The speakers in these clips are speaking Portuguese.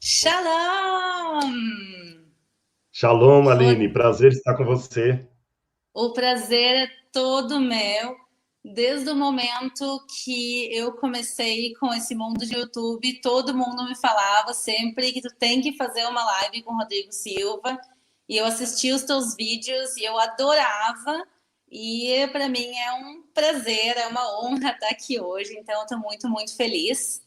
Shalom! Shalom, Aline, Rod- prazer estar com você. O prazer é todo meu. Desde o momento que eu comecei com esse mundo de YouTube, todo mundo me falava sempre que tu tem que fazer uma live com o Rodrigo Silva. E eu assistia os teus vídeos e eu adorava. E para mim é um prazer, é uma honra estar aqui hoje. Então, eu estou muito, muito feliz.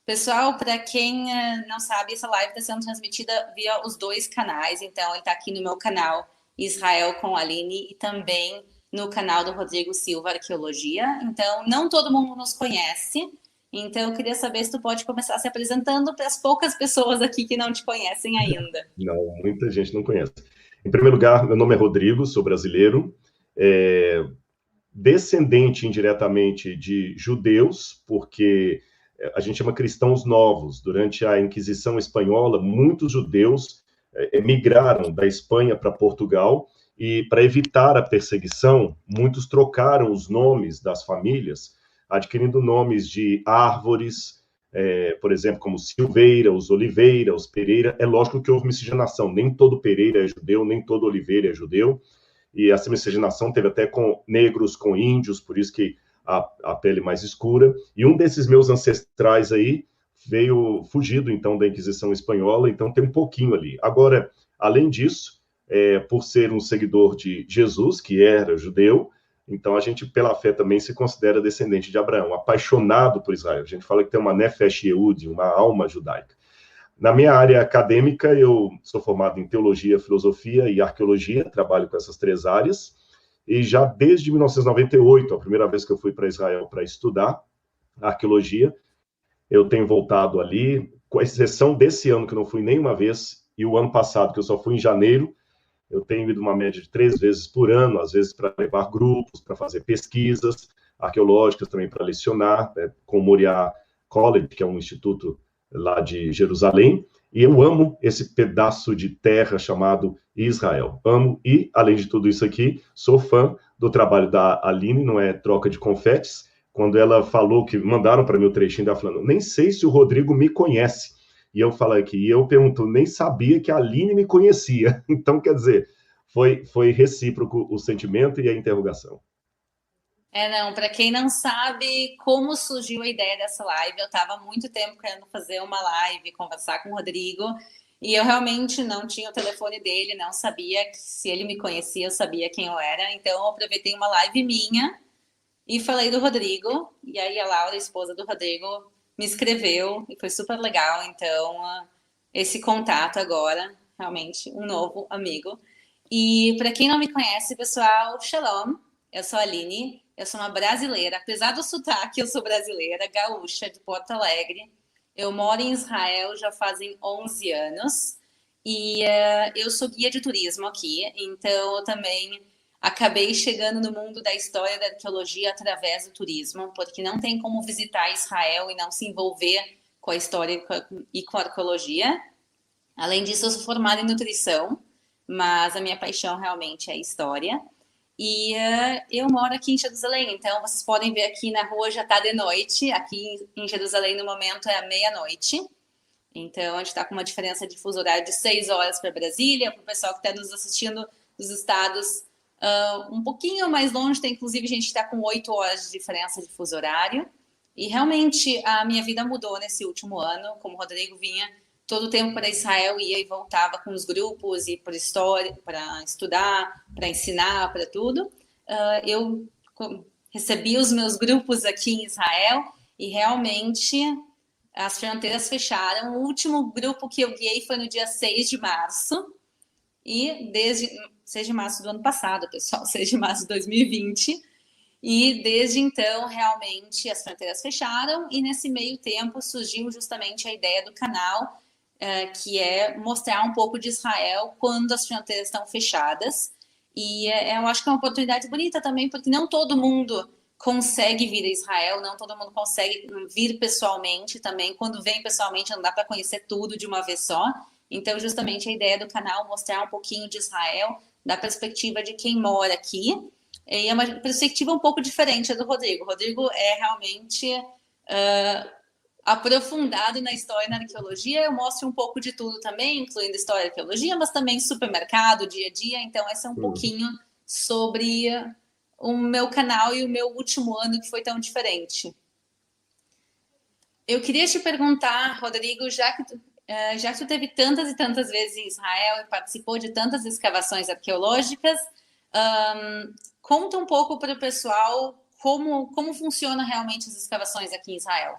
Pessoal, para quem não sabe, essa live está sendo transmitida via os dois canais. Então, ele está aqui no meu canal Israel com a Aline e também no canal do Rodrigo Silva Arqueologia. Então, não todo mundo nos conhece. Então, eu queria saber se tu pode começar se apresentando para as poucas pessoas aqui que não te conhecem ainda. Não, muita gente não conhece. Em primeiro lugar, meu nome é Rodrigo, sou brasileiro, é, descendente indiretamente de judeus, porque a gente chama cristãos novos. Durante a Inquisição Espanhola, muitos judeus migraram da Espanha para Portugal e, para evitar a perseguição, muitos trocaram os nomes das famílias, adquirindo nomes de árvores, por exemplo, como Silveira, os Oliveira, os Pereira. É lógico que houve miscigenação, nem todo Pereira é judeu, nem todo Oliveira é judeu, e essa miscigenação teve até com negros, com índios, por isso que a pele mais escura. E um desses meus ancestrais aí veio fugido, então, da Inquisição Espanhola, então tem um pouquinho ali. Agora, além disso, por ser um seguidor de Jesus, que era judeu, então a gente, pela fé, também se considera descendente de Abraão, apaixonado por Israel. A gente fala que tem uma Nefesh Yehudi, uma alma judaica. Na minha área acadêmica, eu sou formado em teologia, filosofia e arqueologia, trabalho com essas três áreas, e já desde 1998, a primeira vez que eu fui para Israel para estudar arqueologia, eu tenho voltado ali, com exceção desse ano que eu não fui nenhuma vez, e o ano passado, que eu só fui em janeiro, eu tenho ido uma média de 3 vezes por ano, às vezes para levar grupos, para fazer pesquisas arqueológicas, também para lecionar, né, com o Moriah College, que é um instituto lá de Jerusalém, e eu amo esse pedaço de terra chamado Israel. Amo, e, além de tudo isso aqui, sou fã do trabalho da Aline, não é troca de confetes, quando ela falou que mandaram para mim o trechinho dela falando, nem sei se o Rodrigo me conhece, e eu falo aqui, e eu pergunto, nem sabia que a Aline me conhecia. Então, quer dizer, foi recíproco o sentimento e a interrogação. Não, para quem não sabe como surgiu a ideia dessa live, eu estava há muito tempo querendo fazer uma live, conversar com o Rodrigo, e eu realmente não tinha o telefone dele, não sabia se ele me conhecia, eu sabia quem eu era, então eu aproveitei uma live minha e falei do Rodrigo, e aí a Laura, a esposa do Rodrigo, me escreveu, e foi super legal, então esse contato agora, realmente, um novo amigo. E para quem não me conhece, pessoal, shalom, eu sou a Aline, eu sou uma brasileira, apesar do sotaque, eu sou brasileira, gaúcha, de Porto Alegre. Eu moro em Israel já fazem 11 anos e eu sou guia de turismo aqui, então eu também acabei chegando no mundo da história da arqueologia através do turismo, porque não tem como visitar Israel e não se envolver com a história e com a arqueologia. Além disso, eu sou formada em nutrição, mas a minha paixão realmente é a história. E eu moro aqui em Jerusalém, então vocês podem ver aqui na rua já está de noite. Aqui em Jerusalém, no momento, é a meia-noite. Então, a gente está com uma diferença de fuso horário de 6 horas para Brasília. Para o pessoal que está nos assistindo dos estados um pouquinho mais longe, tem inclusive gente que está com 8 horas de diferença de fuso horário. E realmente a minha vida mudou nesse último ano. Como o Rodrigo vinha todo o tempo para Israel, ia e voltava com os grupos e por história, para estudar, para ensinar, para tudo. Eu recebi os meus grupos aqui em Israel e realmente as fronteiras fecharam. O último grupo que eu guiei foi no dia 6 de março. E desde 6 de março do ano passado, pessoal, 6 de março de 2020. E desde então, realmente, as fronteiras fecharam. E nesse meio tempo surgiu justamente a ideia do canal, que é mostrar um pouco de Israel quando as fronteiras estão fechadas. E eu acho que é uma oportunidade bonita também, porque não todo mundo consegue vir a Israel, não todo mundo consegue vir pessoalmente também. Quando vem pessoalmente, não dá para conhecer tudo de uma vez só. Então, justamente a ideia do canal é mostrar um pouquinho de Israel, da perspectiva de quem mora aqui. E é uma perspectiva um pouco diferente do Rodrigo. O Rodrigo é realmente aprofundado na história e na arqueologia. Eu mostro um pouco de tudo também, incluindo história e arqueologia, mas também supermercado, dia a dia. Então, esse é um pouquinho sobre o meu canal e o meu último ano, que foi tão diferente. Eu queria te perguntar, Rodrigo, já que tu teve tantas e tantas vezes em Israel e participou de tantas escavações arqueológicas, conta um pouco para o pessoal como funciona realmente as escavações aqui em Israel.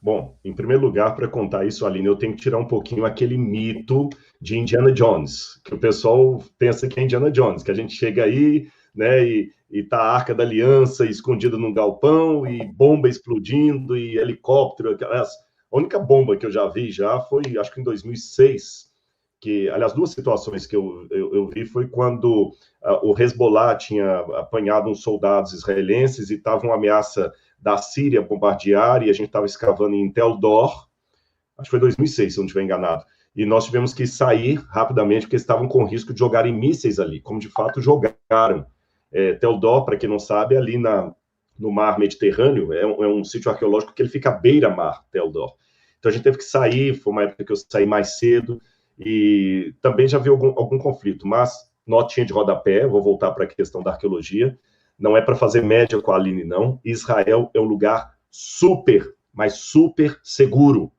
Bom, em primeiro lugar, para contar isso, Aline, eu tenho que tirar um pouquinho aquele mito de Indiana Jones, que o pessoal pensa que é Indiana Jones, que a gente chega aí, né, e tá a Arca da Aliança escondida num galpão, e bomba explodindo, e helicóptero. A única bomba que eu já vi foi, acho que em 2006, que, aliás, duas situações que eu vi foi quando o Hezbollah tinha apanhado uns soldados israelenses e estava uma ameaça da Síria bombardear, e a gente estava escavando em Tel Dor, acho que foi 2006, se eu não estiver enganado, e nós tivemos que sair rapidamente, porque estavam com risco de jogarem mísseis ali, como de fato jogaram. Tel Dor, para quem não sabe, é ali no mar Mediterrâneo, é um sítio arqueológico que ele fica à beira-mar, Tel Dor. Então a gente teve que sair, foi uma época que eu saí mais cedo, e também já vi algum conflito, mas notinha de rodapé, vou voltar para a questão da arqueologia, não é para fazer média com a Aline, não. Israel é um lugar super, mas super seguro.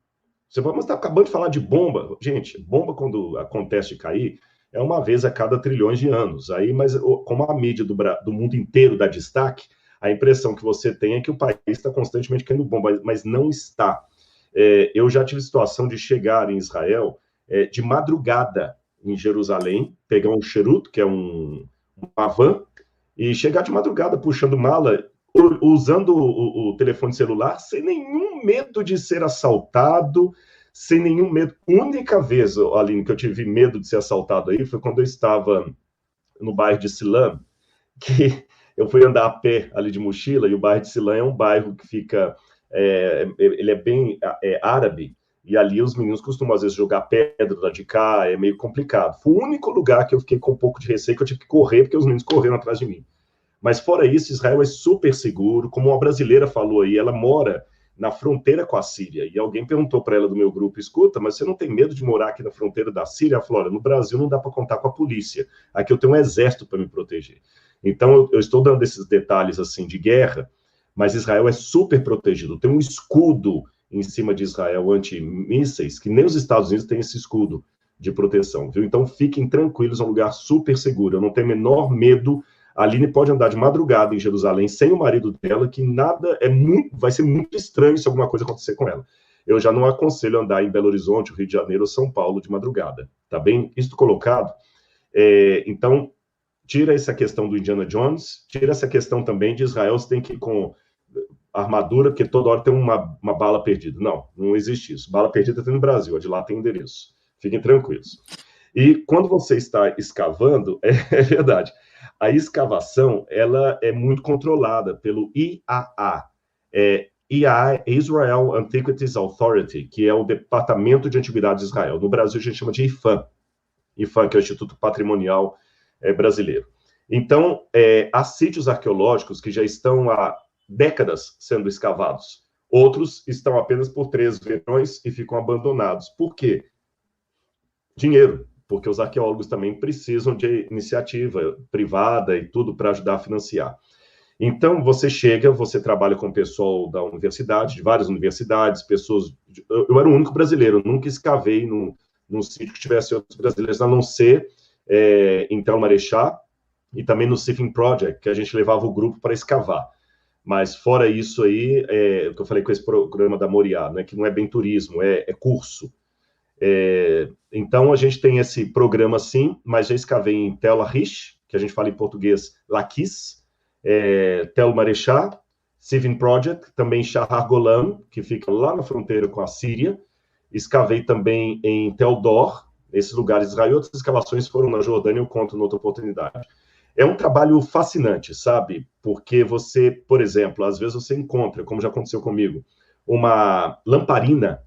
Você vai, mas está acabando de falar de bomba. Gente, bomba, quando acontece de cair, é uma vez a cada trilhões de anos. Aí, mas como a mídia do mundo inteiro dá destaque, a impressão que você tem é que o país está constantemente caindo bomba, mas não está. Eu já tive situação de chegar em Israel de madrugada em Jerusalém, pegar um cheruto, que é uma van, e chegar de madrugada puxando mala, usando o telefone celular, sem nenhum medo de ser assaltado, sem nenhum medo. A única vez, Aline, que eu tive medo de ser assaltado aí foi quando eu estava no bairro de Silã, que eu fui andar a pé ali de mochila, e o bairro de Silã é um bairro que fica... ele é bem árabe, e ali os meninos costumam, às vezes, jogar pedra lá de cá, é meio complicado. Foi o único lugar que eu fiquei com um pouco de receio, que eu tive que correr, porque os meninos correram atrás de mim. Mas fora isso, Israel é super seguro, como uma brasileira falou aí, ela mora na fronteira com a Síria, e alguém perguntou para ela do meu grupo, escuta, mas você não tem medo de morar aqui na fronteira da Síria? Ela falou, olha, no Brasil não dá para contar com a polícia, aqui eu tenho um exército para me proteger. Então, eu estou dando esses detalhes, assim, de guerra, mas Israel é super protegido, tem um escudo em cima de Israel anti-mísseis, que nem os Estados Unidos têm esse escudo de proteção, viu? Então, fiquem tranquilos, é um lugar super seguro, eu não tenho o menor medo. A Aline pode andar de madrugada em Jerusalém sem o marido dela, que nada vai ser muito estranho se alguma coisa acontecer com ela. Eu já não aconselho andar em Belo Horizonte, Rio de Janeiro ou São Paulo de madrugada, tá bem? Isso colocado. Então, tira essa questão do Indiana Jones, tira essa questão também de Israel, você tem que ir com armadura, porque toda hora tem uma bala perdida. Não existe isso. Bala perdida tem no Brasil, a de lá tem endereço. Fiquem tranquilos. E quando você está escavando, é verdade, a escavação ela é muito controlada pelo IAA. IAA é Israel Antiquities Authority, que é o Departamento de Antiguidades de Israel. No Brasil, a gente chama de IFAM. IFAM, que é o Instituto Patrimonial Brasileiro. Então, há sítios arqueológicos que já estão há décadas sendo escavados. Outros estão apenas por 3 verões e ficam abandonados. Por quê? Dinheiro, porque os arqueólogos também precisam de iniciativa privada e tudo para ajudar a financiar. Então, você chega, você trabalha com o pessoal da universidade, de várias universidades, pessoas... Eu era o único brasileiro, eu nunca escavei num sítio que tivesse outros brasileiros, a não ser em Tel Marechá e também no Sifin Project, que a gente levava o grupo para escavar. Mas fora isso aí, o que eu falei com esse programa da Moriá, né, que não é bem turismo, é curso. Então, a gente tem esse programa sim, mas já escavei em Tel Arish, que a gente fala em português Laquis, Tel Marechá, Sifin Project, também Shahar Golan, que fica lá na fronteira com a Síria. Escavei também em Tel Dor, esses lugares de Israel. Outras escavações foram na Jordânia, eu conto em outra oportunidade. É um trabalho fascinante, sabe? Porque você, por exemplo, às vezes você encontra, como já aconteceu comigo, uma lamparina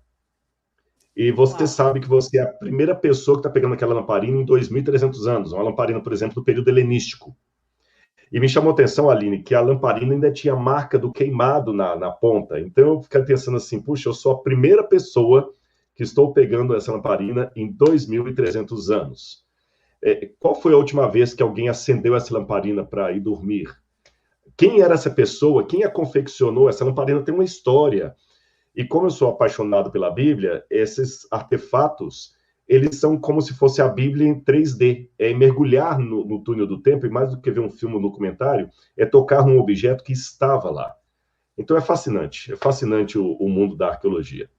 e você sabe que você é a primeira pessoa que está pegando aquela lamparina em 2.300 anos. Uma lamparina, por exemplo, do período helenístico. E me chamou a atenção, Aline, que a lamparina ainda tinha a marca do queimado na ponta. Então eu fiquei pensando assim, puxa, eu sou a primeira pessoa que estou pegando essa lamparina em 2.300 anos. Qual foi a última vez que alguém acendeu essa lamparina para ir dormir? Quem era essa pessoa? Quem a confeccionou? Essa lamparina tem uma história. E como eu sou apaixonado pela Bíblia, esses artefatos, eles são como se fosse a Bíblia em 3D. É mergulhar no túnel do tempo, e mais do que ver um filme ou um documentário, é tocar num objeto que estava lá. Então é fascinante o mundo da arqueologia.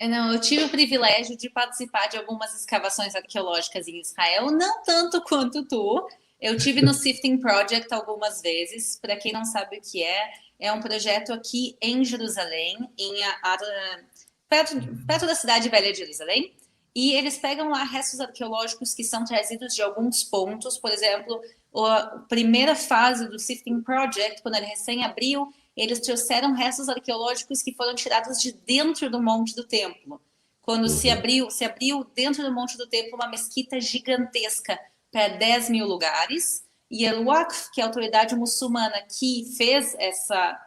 Não, eu tive o privilégio de participar de algumas escavações arqueológicas em Israel, não tanto quanto tu. Eu tive no Sifting Project algumas vezes. Para quem não sabe o que é um projeto aqui em Jerusalém, perto da cidade velha de Jerusalém. E eles pegam lá restos arqueológicos que são trazidos de alguns pontos. Por exemplo, a primeira fase do Sifting Project, quando ele recém abriu, eles trouxeram restos arqueológicos que foram tirados de dentro do Monte do Templo. Quando se abriu dentro do Monte do Templo uma mesquita gigantesca para 10 mil lugares, e a Waqf, que é a autoridade muçulmana que fez essa,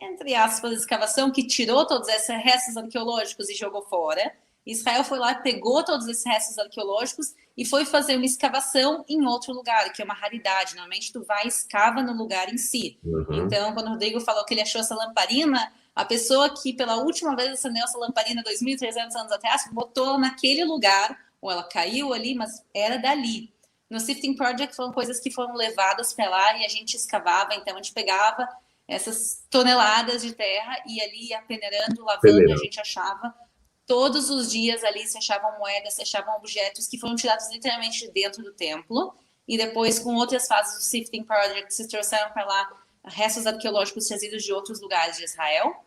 entre aspas, escavação, que tirou todos esses restos arqueológicos e jogou fora. Israel foi lá, pegou todos esses restos arqueológicos e foi fazer uma escavação em outro lugar, que é uma raridade. Normalmente tu vai e escava no lugar em si. Então, quando o Rodrigo falou que ele achou essa lamparina, a pessoa que pela última vez acendeu essa lamparina 2.300 anos atrás, botou naquele lugar, ou ela caiu ali, mas era dali. No Sifting Project foram coisas que foram levadas para lá e a gente escavava, então a gente pegava essas toneladas de terra e ali ia peneirando, lavando, a gente achava. Todos os dias ali se achavam moedas, se achavam objetos que foram tirados literalmente de dentro do templo. E depois, com outras fases do Sifting Project, se trouxeram para lá restos arqueológicos trazidos de outros lugares de Israel.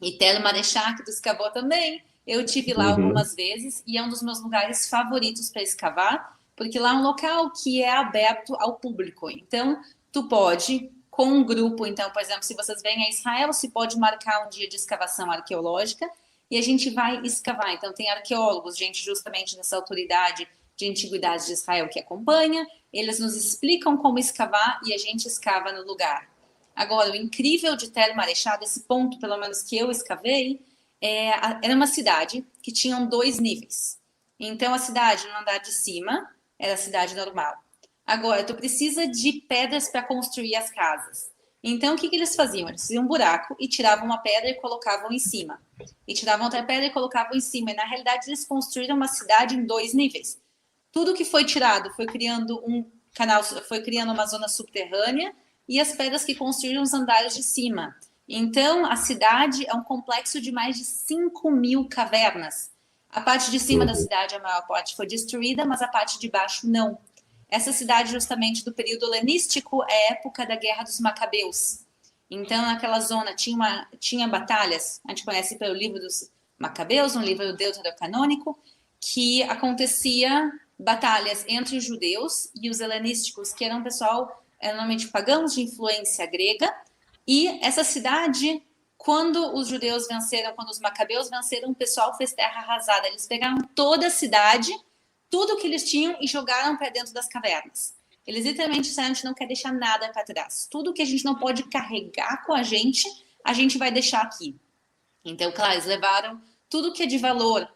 E Tel Marechá, que tu escavou também. Eu tive lá algumas vezes e é um dos meus lugares favoritos para escavar, porque lá é um local que é aberto ao público. Então, tu pode, com um grupo, então, por exemplo, se vocês vêm a Israel, se pode marcar um dia de escavação arqueológica e a gente vai escavar. Então, tem arqueólogos, gente justamente dessa autoridade de antiguidades de Israel que acompanha, eles nos explicam como escavar e a gente escava no lugar. Agora, o incrível de Tel Marechá, desse ponto, pelo menos que eu escavei, era uma cidade que tinha 2 níveis. Então, a cidade no andar de cima era a cidade normal. Agora, tu precisa de pedras para construir as casas. Então, o que eles faziam? Eles faziam um buraco e tiravam uma pedra e colocavam em cima. E tiravam outra pedra e colocavam em cima. E, na realidade, eles construíram uma cidade em 2 níveis. Tudo que foi tirado foi criando um canal, foi criando uma zona subterrânea e as pedras que construíram os andares de cima. Então, a cidade é um complexo de mais de 5.000 cavernas. A parte de cima da cidade, a maior parte foi destruída, mas a parte de baixo não. Essa cidade, justamente do período helenístico, é a época da Guerra dos Macabeus. Então, naquela zona tinha batalhas, a gente conhece pelo livro dos Macabeus, um livro deuterocanônico, que acontecia batalhas entre os judeus e os helenísticos, que eram um pessoal normalmente pagãos de influência grega, e essa cidade, quando os judeus venceram, quando os macabeus venceram, o pessoal fez terra arrasada. Eles pegaram toda a cidade, tudo que eles tinham e jogaram para dentro das cavernas. Eles literalmente disseram, a gente não quer deixar nada para trás. Tudo que a gente não pode carregar com a gente vai deixar aqui. Então, claro, eles levaram tudo que é de valor,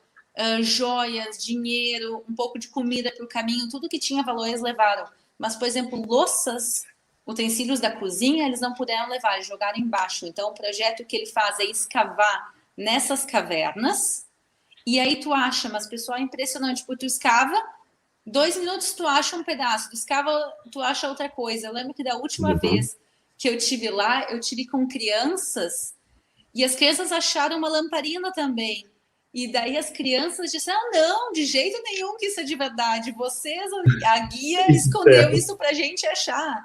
joias, dinheiro, um pouco de comida para o caminho, tudo que tinha valor eles levaram. Mas, por exemplo, louças, utensílios da cozinha, eles não puderam levar, eles jogaram embaixo. Então, o projeto que ele faz é escavar nessas cavernas, e aí tu acha, mas pessoal, é impressionante, porque tu escava, 2 minutos tu acha um pedaço, tu escava, tu acha outra coisa. Eu lembro que da última vez que eu tive lá, eu tive com crianças, e as crianças acharam uma lamparina também. E daí as crianças disseram, não, de jeito nenhum que isso é de verdade. Vocês, a guia escondeu isso pra gente achar.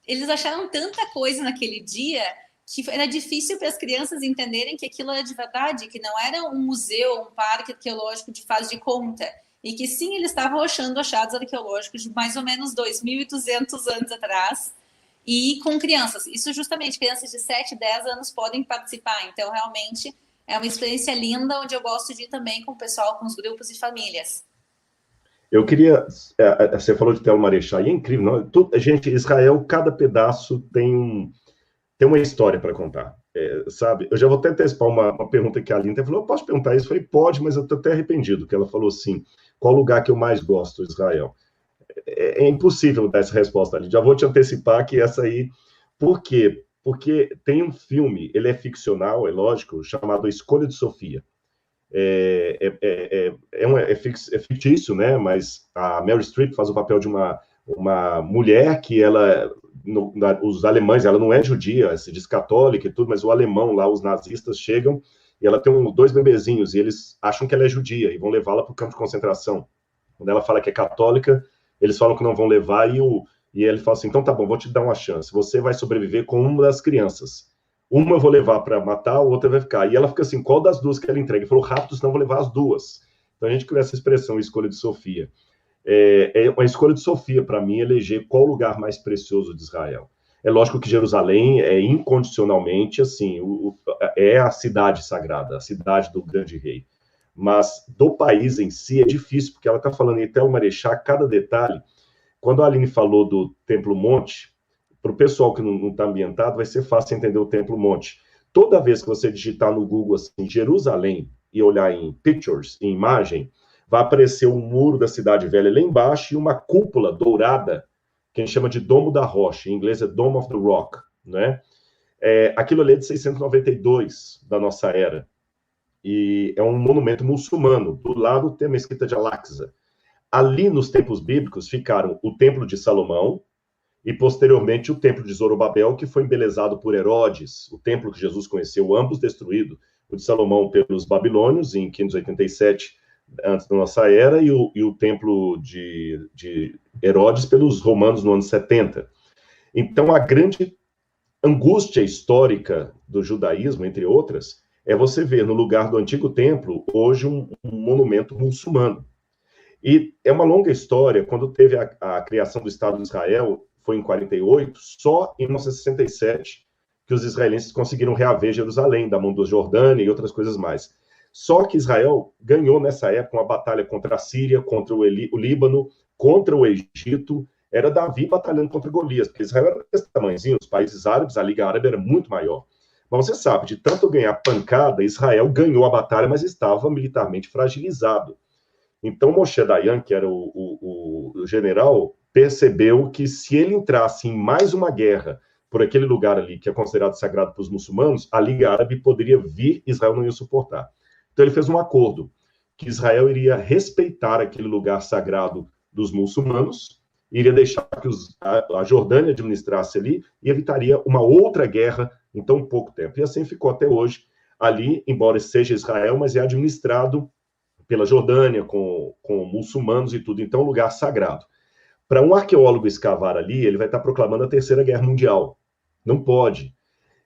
Eles acharam tanta coisa naquele dia que era difícil para as crianças entenderem que aquilo era de verdade, que não era um museu, um parque arqueológico de faz de conta. E que sim, eles estavam achando achados arqueológicos de mais ou menos 2.200 anos atrás, e com crianças. Isso justamente, crianças de 7, 10 anos podem participar. Então, realmente, é uma experiência linda, onde eu gosto de ir também com o pessoal, com os grupos e famílias. Eu queria. Você falou de Tel Marechal, e é incrível, não? Gente, Israel, cada pedaço tem uma história para contar. Sabe? Eu já vou até antecipar uma pergunta que a Aline falou: eu posso perguntar isso? Eu falei: pode, mas eu estou até arrependido, que ela falou assim: qual lugar que eu mais gosto, Israel? É impossível dar essa resposta ali. Já vou te antecipar que essa aí. Por quê? Porque tem um filme, ele é ficcional, é lógico, chamado A Escolha de Sofia. É fictício, né? Mas a Meryl Streep faz o papel de uma mulher que ela, os alemães, ela não é judia, se diz católica e tudo, mas o alemão lá, os nazistas chegam e ela tem dois bebezinhos e eles acham que ela é judia e vão levá-la para o campo de concentração. Quando ela fala que é católica, eles falam que não vão levar e ele fala assim, então tá bom, vou te dar uma chance, você vai sobreviver com uma das crianças. Uma eu vou levar para matar, a outra vai ficar. E ela fica assim, qual das duas que ela entrega? Ele falou, rápido, senão eu vou levar as duas. Então a gente criou essa expressão, escolha de Sofia. É uma escolha de Sofia, para mim, eleger qual o lugar mais precioso de Israel. É lógico que Jerusalém é incondicionalmente, assim, é a cidade sagrada, a cidade do grande rei. Mas do país em si é difícil, porque ela está falando em Tel Marechá, cada detalhe. Quando a Aline falou do Templo Monte, para o pessoal que não está ambientado, vai ser fácil entender o Templo Monte. Toda vez que você digitar no Google assim, Jerusalém e olhar em pictures, em imagem, vai aparecer um muro da Cidade Velha lá embaixo e uma cúpula dourada, que a gente chama de Domo da Rocha, em inglês é Dome of the Rock, né? Aquilo ali é de 692 da nossa era. E é um monumento muçulmano. Do lado tem a mesquita de Al-Aqsa. Ali nos tempos bíblicos ficaram o Templo de Salomão, e posteriormente o templo de Zorobabel, que foi embelezado por Herodes, o templo que Jesus conheceu, ambos destruídos, o de Salomão pelos babilônios em 587 antes da nossa era e o templo de Herodes pelos romanos no ano 70. Então a grande angústia histórica do judaísmo, entre outras, é você ver no lugar do antigo templo hoje um monumento muçulmano. E é uma longa história. Quando teve a criação do Estado de Israel, foi em 48, só em 1967 que os israelenses conseguiram reaver Jerusalém, da mão dos Jordânia e outras coisas mais. Só que Israel ganhou nessa época uma batalha contra a Síria, contra o Líbano, contra o Egito. Era Davi batalhando contra Golias, porque Israel era desse tamanhozinho, os países árabes, a Liga Árabe era muito maior. Mas você sabe, de tanto ganhar pancada, Israel ganhou a batalha, mas estava militarmente fragilizado. Então, Moshe Dayan, que era o general, percebeu que se ele entrasse em mais uma guerra por aquele lugar ali, que é considerado sagrado para os muçulmanos, a Liga Árabe poderia vir, Israel não ia suportar. Então, ele fez um acordo que Israel iria respeitar aquele lugar sagrado dos muçulmanos, iria deixar que a Jordânia administrasse ali e evitaria uma outra guerra em tão pouco tempo. E assim ficou até hoje ali, embora seja Israel, mas é administrado pela Jordânia, com muçulmanos e tudo, então é um lugar sagrado. Para um arqueólogo escavar ali, ele vai estar proclamando a Terceira Guerra Mundial. Não pode.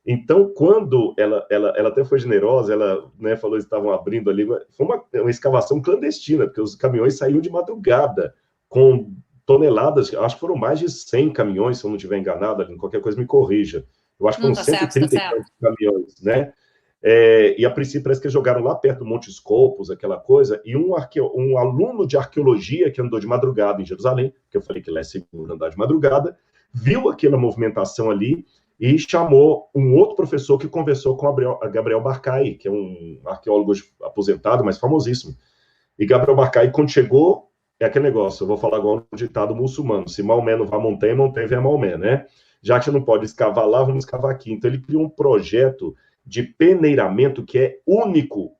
Então, quando ela até foi generosa, ela, né, falou que estavam abrindo ali, foi uma escavação clandestina, porque os caminhões saíam de madrugada, com toneladas, acho que foram mais de 100 caminhões, se eu não estiver enganado, ali, qualquer coisa me corrija. Eu acho que Não, foram tá 130 certo. caminhões, né? E a princípio parece que eles jogaram lá perto do Monte Scopus, aquela coisa, e um aluno de arqueologia que andou de madrugada em Jerusalém, que eu falei que lá é seguro andar de madrugada, viu aquela movimentação ali e chamou um outro professor que conversou com Gabriel Barcay, que é um arqueólogo aposentado, mas famosíssimo. E Gabriel Barcay, quando chegou, é aquele negócio, eu vou falar agora um ditado muçulmano, se Maomé não vai a montanha, montanha vem a Maomé, né? Já que você não pode escavar lá, vamos escavar aqui. Então ele criou um projeto de peneiramento que é único.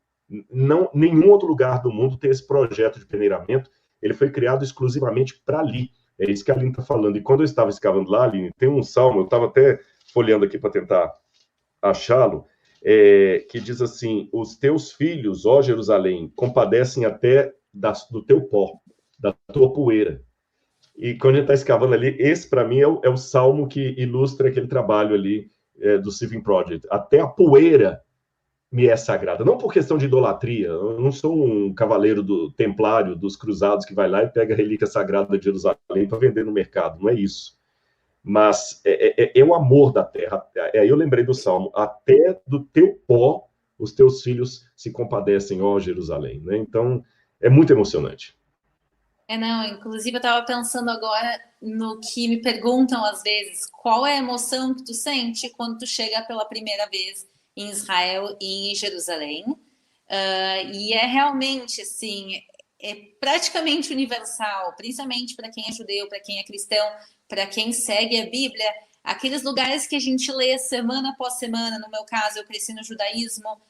Não, nenhum outro lugar do mundo tem esse projeto de peneiramento. Ele foi criado exclusivamente para ali. É isso que a Aline está falando. E quando eu estava escavando lá, Aline, tem um salmo, eu estava até folheando aqui para tentar achá-lo, que diz assim: os teus filhos, ó Jerusalém, compadecem até do teu pó, da tua poeira. E quando a gente está escavando ali, esse para mim é o salmo que ilustra aquele trabalho ali do Civil Project. Até a poeira me é sagrada. Não por questão de idolatria, eu não sou um cavaleiro do templário, dos cruzados que vai lá e pega a relíquia sagrada de Jerusalém para vender no mercado, não é isso. Mas é o amor da terra. Aí eu lembrei do salmo: até do teu pó os teus filhos se compadecem, ó Jerusalém. Né? Então, é muito emocionante. Não, inclusive eu estava pensando agora no que me perguntam às vezes, qual é a emoção que tu sente quando tu chega pela primeira vez em Israel e em Jerusalém? E é realmente, assim, é praticamente universal, principalmente para quem é judeu, para quem é cristão, para quem segue a Bíblia, aqueles lugares que a gente lê semana após semana. No meu caso, eu cresci no judaísmo,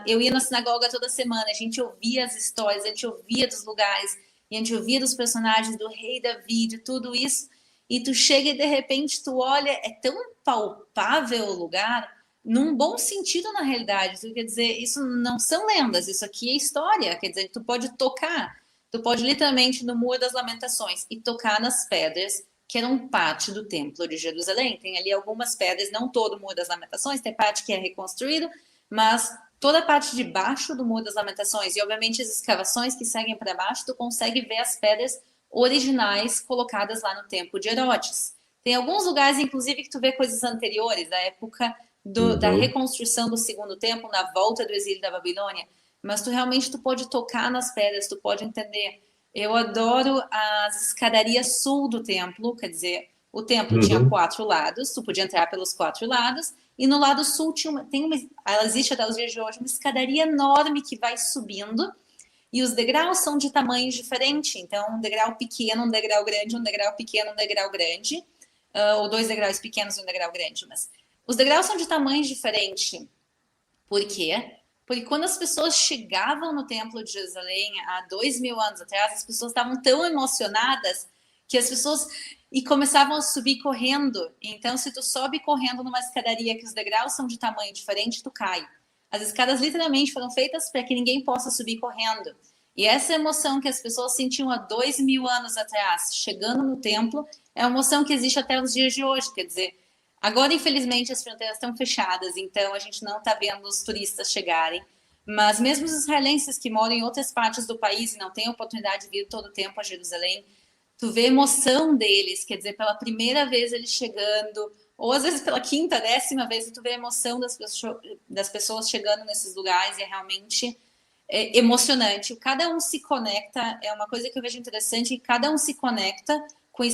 eu ia na sinagoga toda semana, a gente ouvia as histórias, a gente ouvia dos lugares, e a gente ouvia dos personagens do rei Davi, de tudo isso, e tu chega e de repente tu olha, é tão palpável o lugar, num bom sentido na realidade. Tu quer dizer, isso não são lendas, isso aqui é história. Quer dizer, tu pode tocar, tu pode literalmente no Muro das Lamentações e tocar nas pedras que eram parte do Templo de Jerusalém. Tem ali algumas pedras, não todo o Muro das Lamentações, tem parte que é reconstruído, mas toda a parte de baixo do Muro das Lamentações e obviamente as escavações que seguem para baixo, tu consegue ver as pedras originais colocadas lá no Templo de Herodes. Tem alguns lugares, inclusive, que tu vê coisas anteriores, da época da reconstrução do segundo templo, na volta do exílio da Babilônia, mas tu pode tocar nas pedras, tu pode entender. Eu adoro as escadarias sul do templo, quer dizer, o templo tinha 4 lados, tu podia entrar pelos 4 lados, e no lado sul ela existe até os dias de hoje, uma escadaria enorme que vai subindo, e os degraus são de tamanhos diferentes, então um degrau pequeno, um degrau grande, um degrau pequeno, um degrau grande, ou 2 degraus pequenos e um degrau grande, mas os degraus são de tamanhos diferentes. Por quê? Porque quando as pessoas chegavam no Templo de Jerusalém há 2000 anos atrás, as pessoas estavam tão emocionadas que as pessoas começavam a subir correndo. Então, se tu sobe correndo numa escadaria que os degraus são de tamanho diferente, tu cai. As escadas literalmente foram feitas para que ninguém possa subir correndo. E essa emoção que as pessoas sentiam há 2000 anos atrás, chegando no templo, é uma emoção que existe até os dias de hoje. Quer dizer, agora, infelizmente, as fronteiras estão fechadas, então a gente não está vendo os turistas chegarem. Mas mesmo os israelenses que moram em outras partes do país e não têm a oportunidade de vir todo o tempo a Jerusalém, tu vê a emoção deles, quer dizer, pela primeira vez eles chegando, ou às vezes pela quinta, 10ª vez, tu vê a emoção das pessoas chegando nesses lugares, e é realmente emocionante. Cada um se conecta, é uma coisa que eu vejo interessante, cada um se conecta com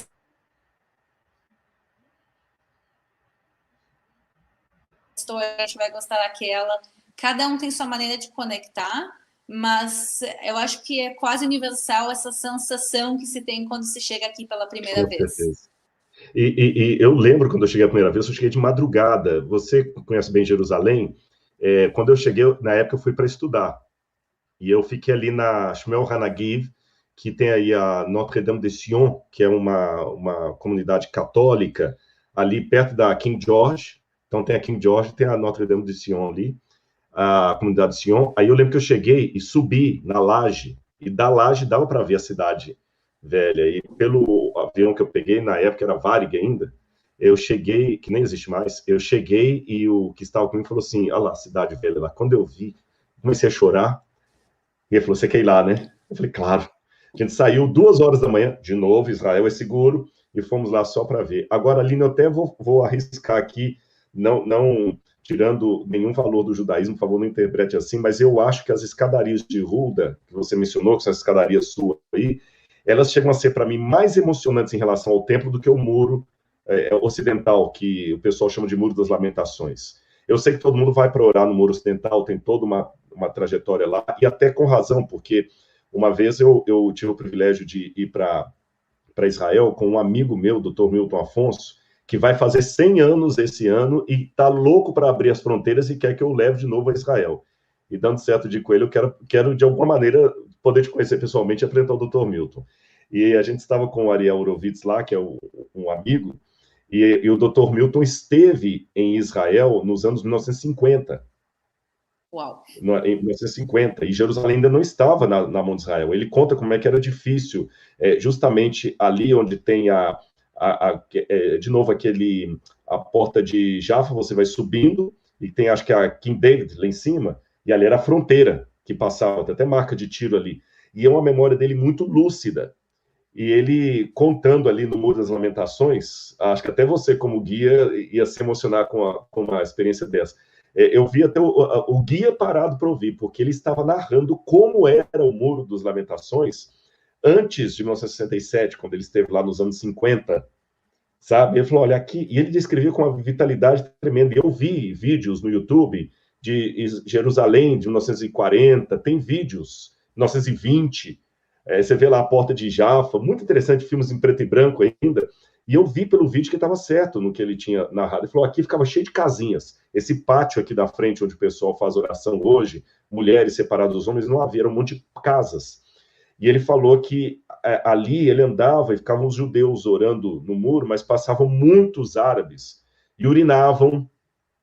história, a gente vai gostar daquela. Cada um tem sua maneira de conectar, mas eu acho que é quase universal essa sensação que se tem quando se chega aqui pela primeira vez. Certeza. E eu lembro quando eu cheguei a primeira vez, eu cheguei de madrugada. Você conhece bem Jerusalém? Quando eu cheguei, na época eu fui para estudar. E eu fiquei ali na Shmuel Hanagiv, que tem aí a Notre-Dame de Sion, que é uma comunidade católica, ali perto da King George. Então tem a King George, tem a Notre-Dame de Sion ali, a comunidade de Sion. Aí eu lembro que eu cheguei e subi na laje, e da laje dava para ver a cidade velha. E pelo avião que eu peguei, na época era Varig ainda, eu cheguei, que nem existe mais, eu cheguei e o que estava comigo falou assim, olha lá, cidade velha lá. Quando eu vi, comecei a chorar, e ele falou, você quer ir lá, né? Eu falei, claro. A gente saiu 2 horas da manhã, de novo, Israel é seguro, e fomos lá só para ver. Agora, Aline, eu até vou arriscar aqui, não tirando nenhum valor do judaísmo, por favor, não interprete assim, mas eu acho que as escadarias de Hulda, que você mencionou, que são as escadarias suas aí, elas chegam a ser, para mim, mais emocionantes em relação ao templo do que o muro ocidental, que o pessoal chama de Muro das Lamentações. Eu sei que todo mundo vai para orar no Muro Ocidental, tem toda uma trajetória lá, e até com razão, porque uma vez eu tive o privilégio de ir para Israel com um amigo meu, Dr. Milton Afonso, que vai fazer 100 anos esse ano e está louco para abrir as fronteiras e quer que eu leve de novo a Israel. E dando certo de coelho, eu quero de alguma maneira poder te conhecer pessoalmente e apresentar o Dr. Milton. E a gente estava com o Ariel Horovitz lá, que é um amigo, e o Dr. Milton esteve em Israel nos anos 1950. Uau. Em 1950, e Jerusalém ainda não estava na mão de Israel. Ele conta como é que era difícil, justamente ali onde tem de novo a porta de Jaffa, você vai subindo, e tem acho que a King David lá em cima, e ali era a fronteira que passava, tem até marca de tiro ali. E é uma memória dele muito lúcida. E ele contando ali no Muro das Lamentações, acho que até você como guia ia se emocionar com uma experiência dessa. Eu vi até o guia parado para ouvir, porque ele estava narrando como era o Muro das Lamentações antes de 1967, quando ele esteve lá nos anos 50, sabe? Ele falou, olha, aqui... E ele descrevia com uma vitalidade tremenda. E eu vi vídeos no YouTube de Jerusalém, de 1940, tem vídeos, 1920, você vê lá a Porta de Jaffa, muito interessante, filmes em preto e branco ainda, e eu vi pelo vídeo que estava certo no que ele tinha narrado. Ele falou, aqui ficava cheio de casinhas, esse pátio aqui da frente, onde o pessoal faz oração hoje, mulheres separadas dos homens, não havia, era um monte de casas. E ele falou que ali ele andava e ficavam os judeus orando no muro, mas passavam muitos árabes e urinavam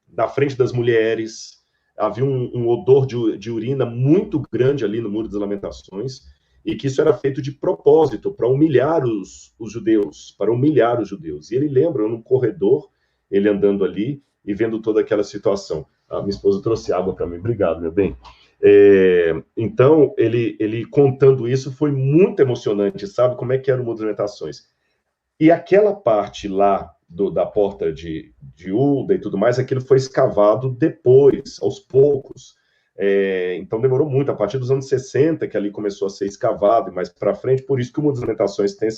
na frente das mulheres. Havia um odor de urina muito grande ali no Muro das Lamentações, e que isso era feito de propósito, para humilhar os judeus, para humilhar os judeus. E ele lembra, num corredor, ele andando ali e vendo toda aquela situação. Minha esposa trouxe água para mim, obrigado, meu bem. Então, ele contando isso foi muito emocionante, sabe como é que era o Muro das Lamentações. E aquela parte lá da porta de Uda e tudo mais, aquilo foi escavado depois, aos poucos. Então demorou muito, a partir dos anos 60 que ali começou a ser escavado e mais para frente, por isso que o Muro das Lamentações tem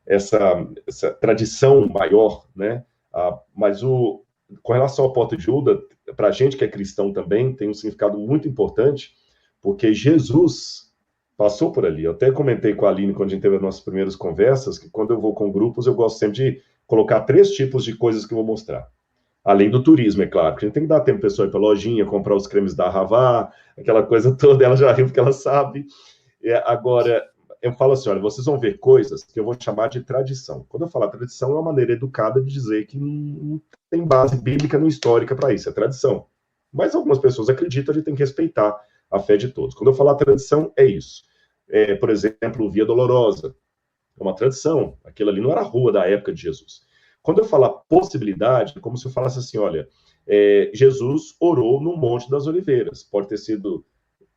essa tradição maior, né? Mas com relação à porta de Uda, para a gente que é cristão também, tem um significado muito importante, porque Jesus passou por ali. Eu até comentei com a Aline, quando a gente teve as nossas primeiras conversas, que quando eu vou com grupos, eu gosto sempre de colocar 3 tipos de coisas que eu vou mostrar. Além do turismo, é claro, porque a gente tem que dar tempo para a pessoa ir para a lojinha, comprar os cremes da Havá, aquela coisa toda, ela já riu porque ela sabe. Agora, eu falo assim, olha, vocês vão ver coisas que eu vou chamar de tradição. Quando eu falar tradição, é uma maneira educada de dizer que não tem base bíblica nem histórica para isso, é tradição. Mas algumas pessoas acreditam, a gente tem que respeitar a fé de todos. Quando eu falar tradição, é isso. Por exemplo, Via Dolorosa, é uma tradição. Aquilo ali não era a rua da época de Jesus. Quando eu falar possibilidade, é como se eu falasse assim, olha, Jesus orou no Monte das Oliveiras. Pode ter sido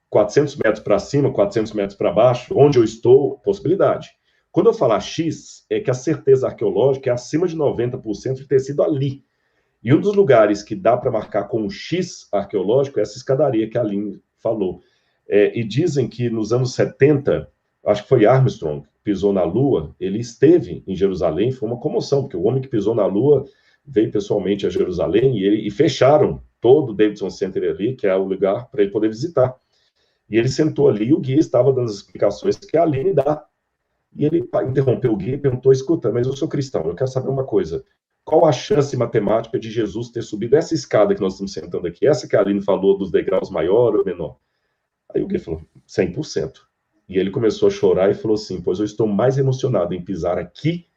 400 metros para cima, 400 metros para baixo, onde eu estou, possibilidade. Quando eu falar X, é que a certeza arqueológica é acima de 90% de ter sido ali. E um dos lugares que dá para marcar com um X arqueológico é essa escadaria que a Aline falou. E dizem que nos anos 70, acho que foi Armstrong, que pisou na Lua, ele esteve em Jerusalém, foi uma comoção, porque o homem que pisou na Lua veio pessoalmente a Jerusalém e fecharam todo o Davidson Center ali, que é o lugar para ele poder visitar. E ele sentou ali e o guia estava dando as explicações que a Aline dá. E ele interrompeu o guia e perguntou, escuta, mas eu sou cristão, eu quero saber uma coisa. Qual a chance matemática de Jesus ter subido essa escada que nós estamos sentando aqui? Essa que a Aline falou dos degraus maior ou menor? Aí o guia falou, 100%. E ele começou a chorar e falou assim, pois eu estou mais emocionado em pisar aqui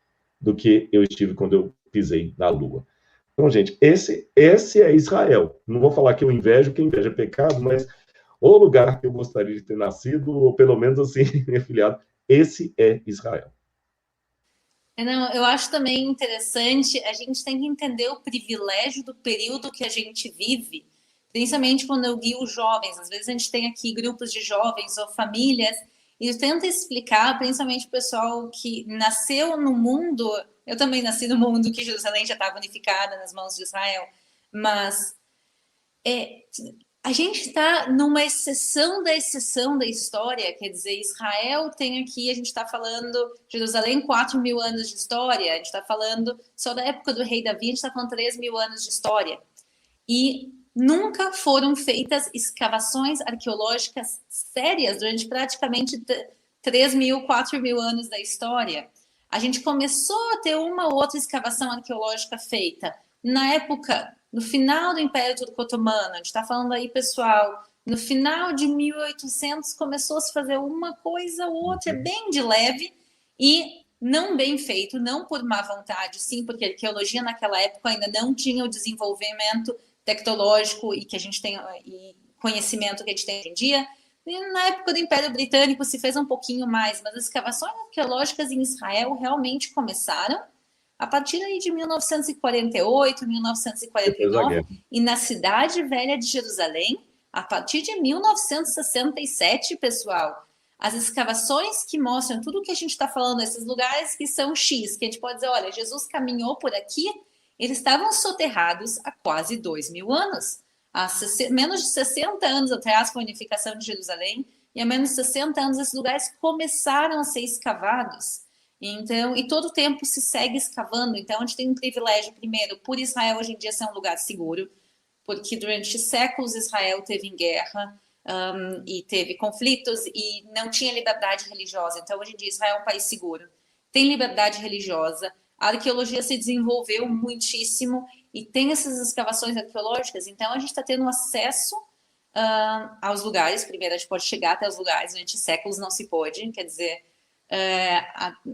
do que eu estive quando eu pisei na Lua. Então, gente, esse é Israel. Não vou falar que eu invejo, que inveja é pecado, mas o lugar que eu gostaria de ter nascido, ou pelo menos assim, minha filhada, esse é Israel. Não, eu acho também interessante, a gente tem que entender o privilégio do período que a gente vive, principalmente quando eu guio jovens. Às vezes a gente tem aqui grupos de jovens ou famílias, e eu tento explicar, principalmente o pessoal que nasceu no mundo, eu também nasci no mundo que Jerusalém já estava unificada nas mãos de Israel, mas a gente está numa exceção da história, quer dizer, Israel tem aqui, a gente está falando, Jerusalém, 4.000 anos de história, a gente está falando só da época do rei Davi, a gente está falando 3.000 anos de história. E nunca foram feitas escavações arqueológicas sérias durante praticamente 3.000, 4.000 anos da história. A gente começou a ter uma outra escavação arqueológica feita na época, no final do Império Turco-Otomano. A gente está falando aí, pessoal, no final de 1800 começou a se fazer uma coisa ou outra bem de leve e não bem feito, não por má vontade, sim, porque a arqueologia naquela época ainda não tinha o desenvolvimento tecnológico e que a gente tem, e conhecimento que a gente tem hoje em dia. E na época do Império Britânico se fez um pouquinho mais, mas as escavações arqueológicas em Israel realmente começaram a partir aí de 1948, 1949, e na Cidade Velha de Jerusalém, a partir de 1967, pessoal, as escavações que mostram tudo o que a gente está falando, esses lugares que são X, que a gente pode dizer, olha, Jesus caminhou por aqui, eles estavam soterrados há quase 2.000 anos. Há menos de 60 anos atrás, com a unificação de Jerusalém, e há menos de 60 anos esses lugares começaram a ser escavados. Então, e todo o tempo se segue escavando. Então, a gente tem um privilégio, primeiro, por Israel hoje em dia ser um lugar seguro, porque durante séculos Israel teve em guerra, e teve conflitos e não tinha liberdade religiosa. Então, hoje em dia, Israel é um país seguro. Tem liberdade religiosa, a arqueologia se desenvolveu muitíssimo e tem essas escavações arqueológicas. Então, a gente está tendo acesso aos lugares. Primeiro, a gente pode chegar até os lugares, durante séculos não se pôde. Quer dizer,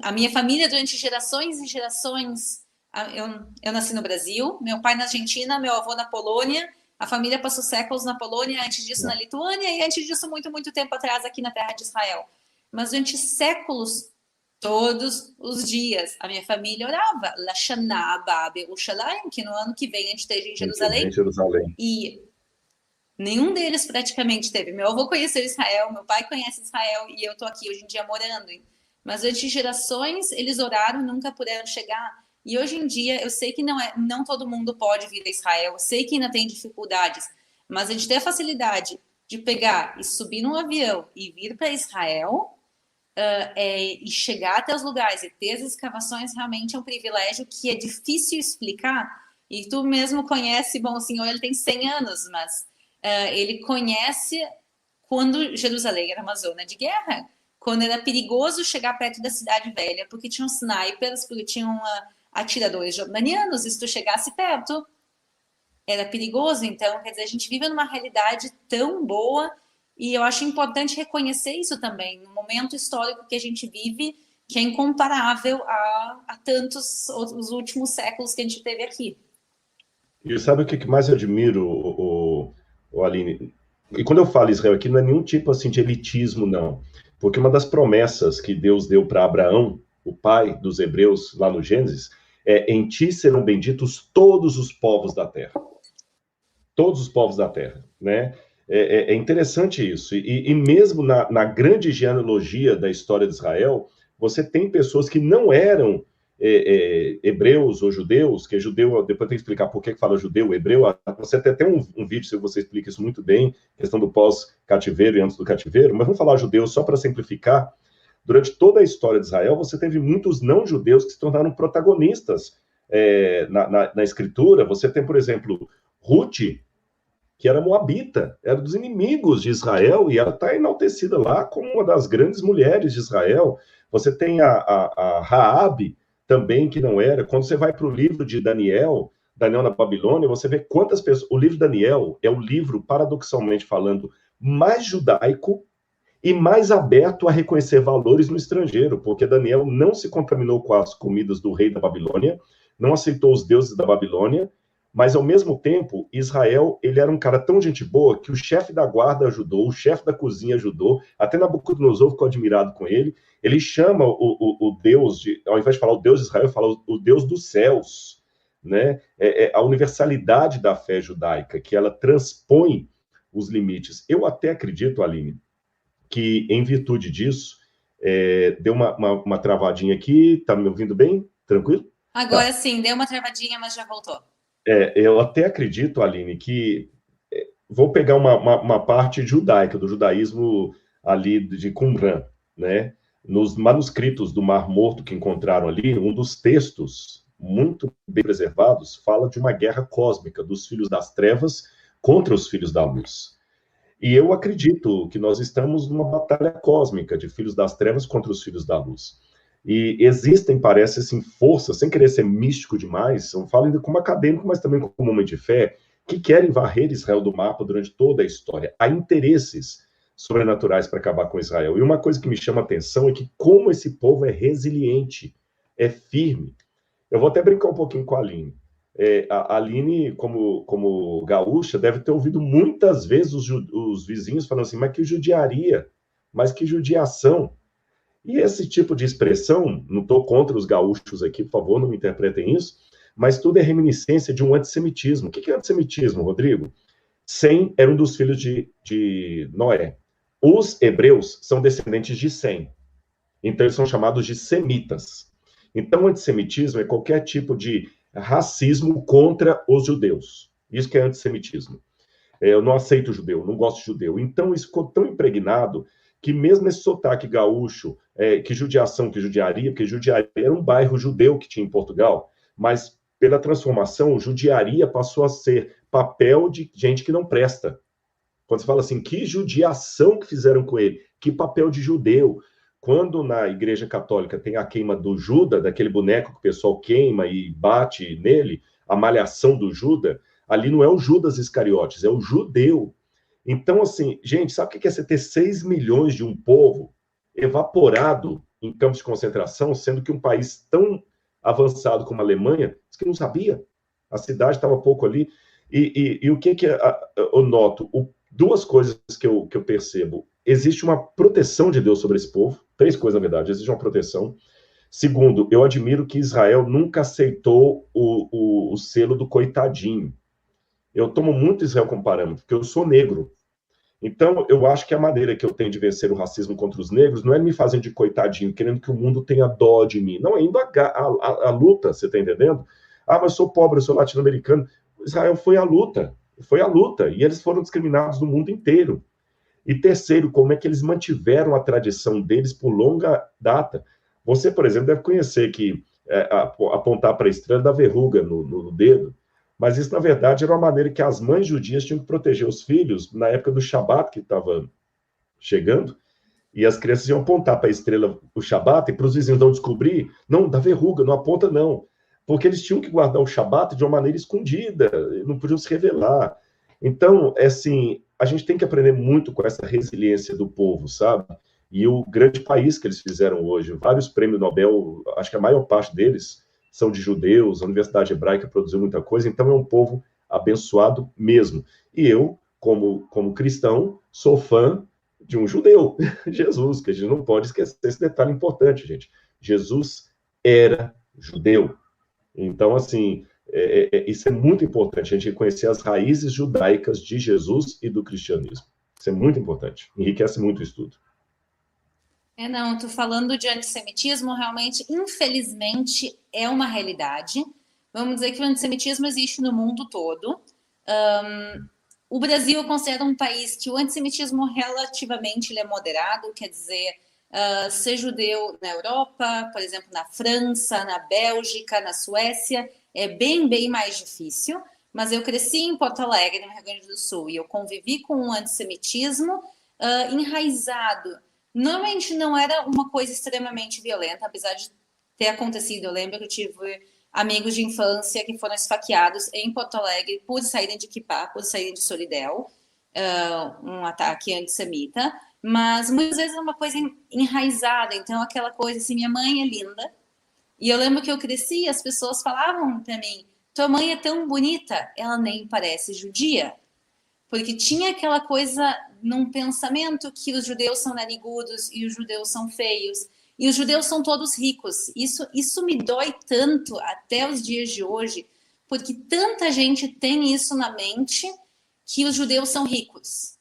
a minha família, durante gerações e gerações, eu nasci no Brasil, meu pai na Argentina, meu avô na Polônia, a família passou séculos na Polônia, antes disso na Lituânia e antes disso muito, muito tempo atrás aqui na terra de Israel. Mas durante séculos, todos os dias, a minha família orava Lashana Abba Be'ushalayim, que no ano que vem a gente esteja em Jerusalém. E nenhum deles praticamente teve. Meu avô conheceu Israel, meu pai conhece Israel e eu estou aqui hoje em dia morando. Mas durante gerações eles oraram, nunca puderam chegar. E hoje em dia eu sei que não todo mundo pode vir a Israel, eu sei que ainda tem dificuldades, mas a gente tem a facilidade de pegar e subir num avião e vir para Israel e chegar até os lugares e ter as escavações realmente é um privilégio que é difícil explicar. E tu mesmo conhece, bom, o senhor ele tem 100 anos, mas ele conhece quando Jerusalém era uma zona de guerra, quando era perigoso chegar perto da cidade velha, porque tinham snipers, porque tinham atiradores jordanianos, e se tu chegasse perto, era perigoso. Então, quer dizer, a gente vive numa realidade tão boa, e eu acho importante reconhecer isso também, no momento histórico que a gente vive, que é incomparável a tantos os últimos séculos que a gente teve aqui. E sabe o que mais eu admiro, o Aline? E quando eu falo Israel aqui, não é nenhum tipo assim de elitismo, não. Porque uma das promessas que Deus deu para Abraão, o pai dos hebreus, lá no Gênesis, em ti serão benditos todos os povos da terra. Todos os povos da terra, né? É interessante isso. E mesmo na grande genealogia da história de Israel, você tem pessoas que não eram hebreus ou judeus, que é judeu, depois tem que explicar por que fala judeu, hebreu. Você até tem um vídeo, se você explica isso muito bem, questão do pós-cativeiro e antes do cativeiro, mas vamos falar judeu só para simplificar. Durante toda a história de Israel, você teve muitos não-judeus que se tornaram protagonistas na escritura. Você tem, por exemplo, Ruth, que era moabita, era dos inimigos de Israel, e ela está enaltecida lá como uma das grandes mulheres de Israel. Você tem a Raabe, também, que não era. Quando você vai para o livro de Daniel na Babilônia, você vê quantas pessoas... O livro de Daniel é o livro, paradoxalmente falando, mais judaico e mais aberto a reconhecer valores no estrangeiro, porque Daniel não se contaminou com as comidas do rei da Babilônia, não aceitou os deuses da Babilônia, mas, ao mesmo tempo, Israel, ele era um cara tão gente boa que o chefe da guarda ajudou, o chefe da cozinha ajudou, até Nabucodonosor ficou admirado com ele. Ele chama o Deus, ao invés de falar o Deus de Israel, fala o Deus dos céus, né? A universalidade da fé judaica, que ela transpõe os limites. Eu até acredito, Aline, que, em virtude disso, deu uma travadinha aqui, tá me ouvindo bem? Tranquilo? Agora sim, deu uma travadinha, mas já voltou. Eu até acredito, Aline, que vou pegar uma parte judaica, do judaísmo ali de Qumran, né? Nos manuscritos do Mar Morto que encontraram ali, um dos textos muito bem preservados fala de uma guerra cósmica dos filhos das trevas contra os filhos da luz. E eu acredito que nós estamos numa batalha cósmica de filhos das trevas contra os filhos da luz. E existem, parece, assim, forças, sem querer ser místico demais, eu falo ainda como acadêmico, mas também como homem de fé, que querem varrer Israel do mapa durante toda a história. Há interesses sobrenaturais para acabar com Israel. E uma coisa que me chama a atenção é que como esse povo é resiliente, é firme. Eu vou até brincar um pouquinho com a Aline. A Aline, como gaúcha, deve ter ouvido muitas vezes os vizinhos falando assim, mas que judiaria, mas que judiação. E esse tipo de expressão, não estou contra os gaúchos aqui, por favor, não me interpretem isso, mas tudo é reminiscência de um antissemitismo. O que é antissemitismo, Rodrigo? Sem era um dos filhos de Noé. Os hebreus são descendentes de Sem. Então, eles são chamados de semitas. Então, o antissemitismo é qualquer tipo de racismo contra os judeus. Isso que é antissemitismo. Eu não aceito judeu, não gosto de judeu. Então, isso ficou tão impregnado que mesmo esse sotaque gaúcho, que judiação, que judiaria, porque judiaria era um bairro judeu que tinha em Portugal, mas pela transformação, judiaria passou a ser papel de gente que não presta. Quando você fala assim, que judiação que fizeram com ele, que papel de judeu. Quando na Igreja Católica tem a queima do Judas, daquele boneco que o pessoal queima e bate nele, a malhação do Judas, ali não é o Judas Iscariotes, é o judeu. Então, assim, gente, sabe o que é você ter 6 milhões de um povo evaporado em campos de concentração, sendo que um país tão avançado como a Alemanha, que não sabia, a cidade estava pouco ali. E o que eu noto? Duas coisas que eu percebo. Existe uma proteção de Deus sobre esse povo. 3 coisas, na verdade. Existe uma proteção. Segundo, eu admiro que Israel nunca aceitou o selo do coitadinho. Eu tomo muito Israel como parâmetro, porque eu sou negro. Então, eu acho que a maneira que eu tenho de vencer o racismo contra os negros não é me fazendo de coitadinho, querendo que o mundo tenha dó de mim. Não, é indo a luta, você está entendendo? Ah, mas eu sou pobre, eu sou latino-americano. Israel foi a luta, e eles foram discriminados no mundo inteiro. E terceiro, como é que eles mantiveram a tradição deles por longa data. Você, por exemplo, deve conhecer que apontar para a estrela da verruga no dedo, mas isso, na verdade, era uma maneira que as mães judias tinham que proteger os filhos na época do Shabat, que estava chegando, e as crianças iam apontar para a estrela o Shabat, e para os vizinhos não descobrir, não, da verruga, não aponta não, porque eles tinham que guardar o Shabat de uma maneira escondida, não podiam se revelar. Então, assim, a gente tem que aprender muito com essa resiliência do povo, sabe? E o grande país que eles fizeram hoje, vários prêmios Nobel, acho que a maior parte deles são de judeus, a Universidade Hebraica produziu muita coisa, então é um povo abençoado mesmo. E eu, como cristão, sou fã de um judeu, Jesus, que a gente não pode esquecer esse detalhe importante, gente. Jesus era judeu. Então, assim, isso é muito importante, a gente reconhecer as raízes judaicas de Jesus e do cristianismo. Isso é muito importante, enriquece muito o estudo. Não, tô falando de antissemitismo, realmente, infelizmente, é uma realidade. Vamos dizer que o antissemitismo existe no mundo todo. O Brasil eu considero um país que o antissemitismo relativamente ele é moderado, quer dizer, ser judeu na Europa, por exemplo, na França, na Bélgica, na Suécia, é bem, bem mais difícil. Mas eu cresci em Porto Alegre, no Rio Grande do Sul, e eu convivi com o antissemitismo enraizado. Normalmente não era uma coisa extremamente violenta, apesar de ter acontecido. Eu lembro que eu tive amigos de infância que foram esfaqueados em Porto Alegre por saírem de Kippah, por saírem de Solidel, um ataque antissemita, mas muitas vezes é uma coisa enraizada, então aquela coisa assim, minha mãe é linda, e eu lembro que eu cresci e as pessoas falavam para mim, tua mãe é tão bonita, ela nem parece judia, porque tinha aquela coisa num pensamento que os judeus são narigudos e os judeus são feios, e os judeus são todos ricos. Isso me dói tanto até os dias de hoje, porque tanta gente tem isso na mente, que os judeus são ricos.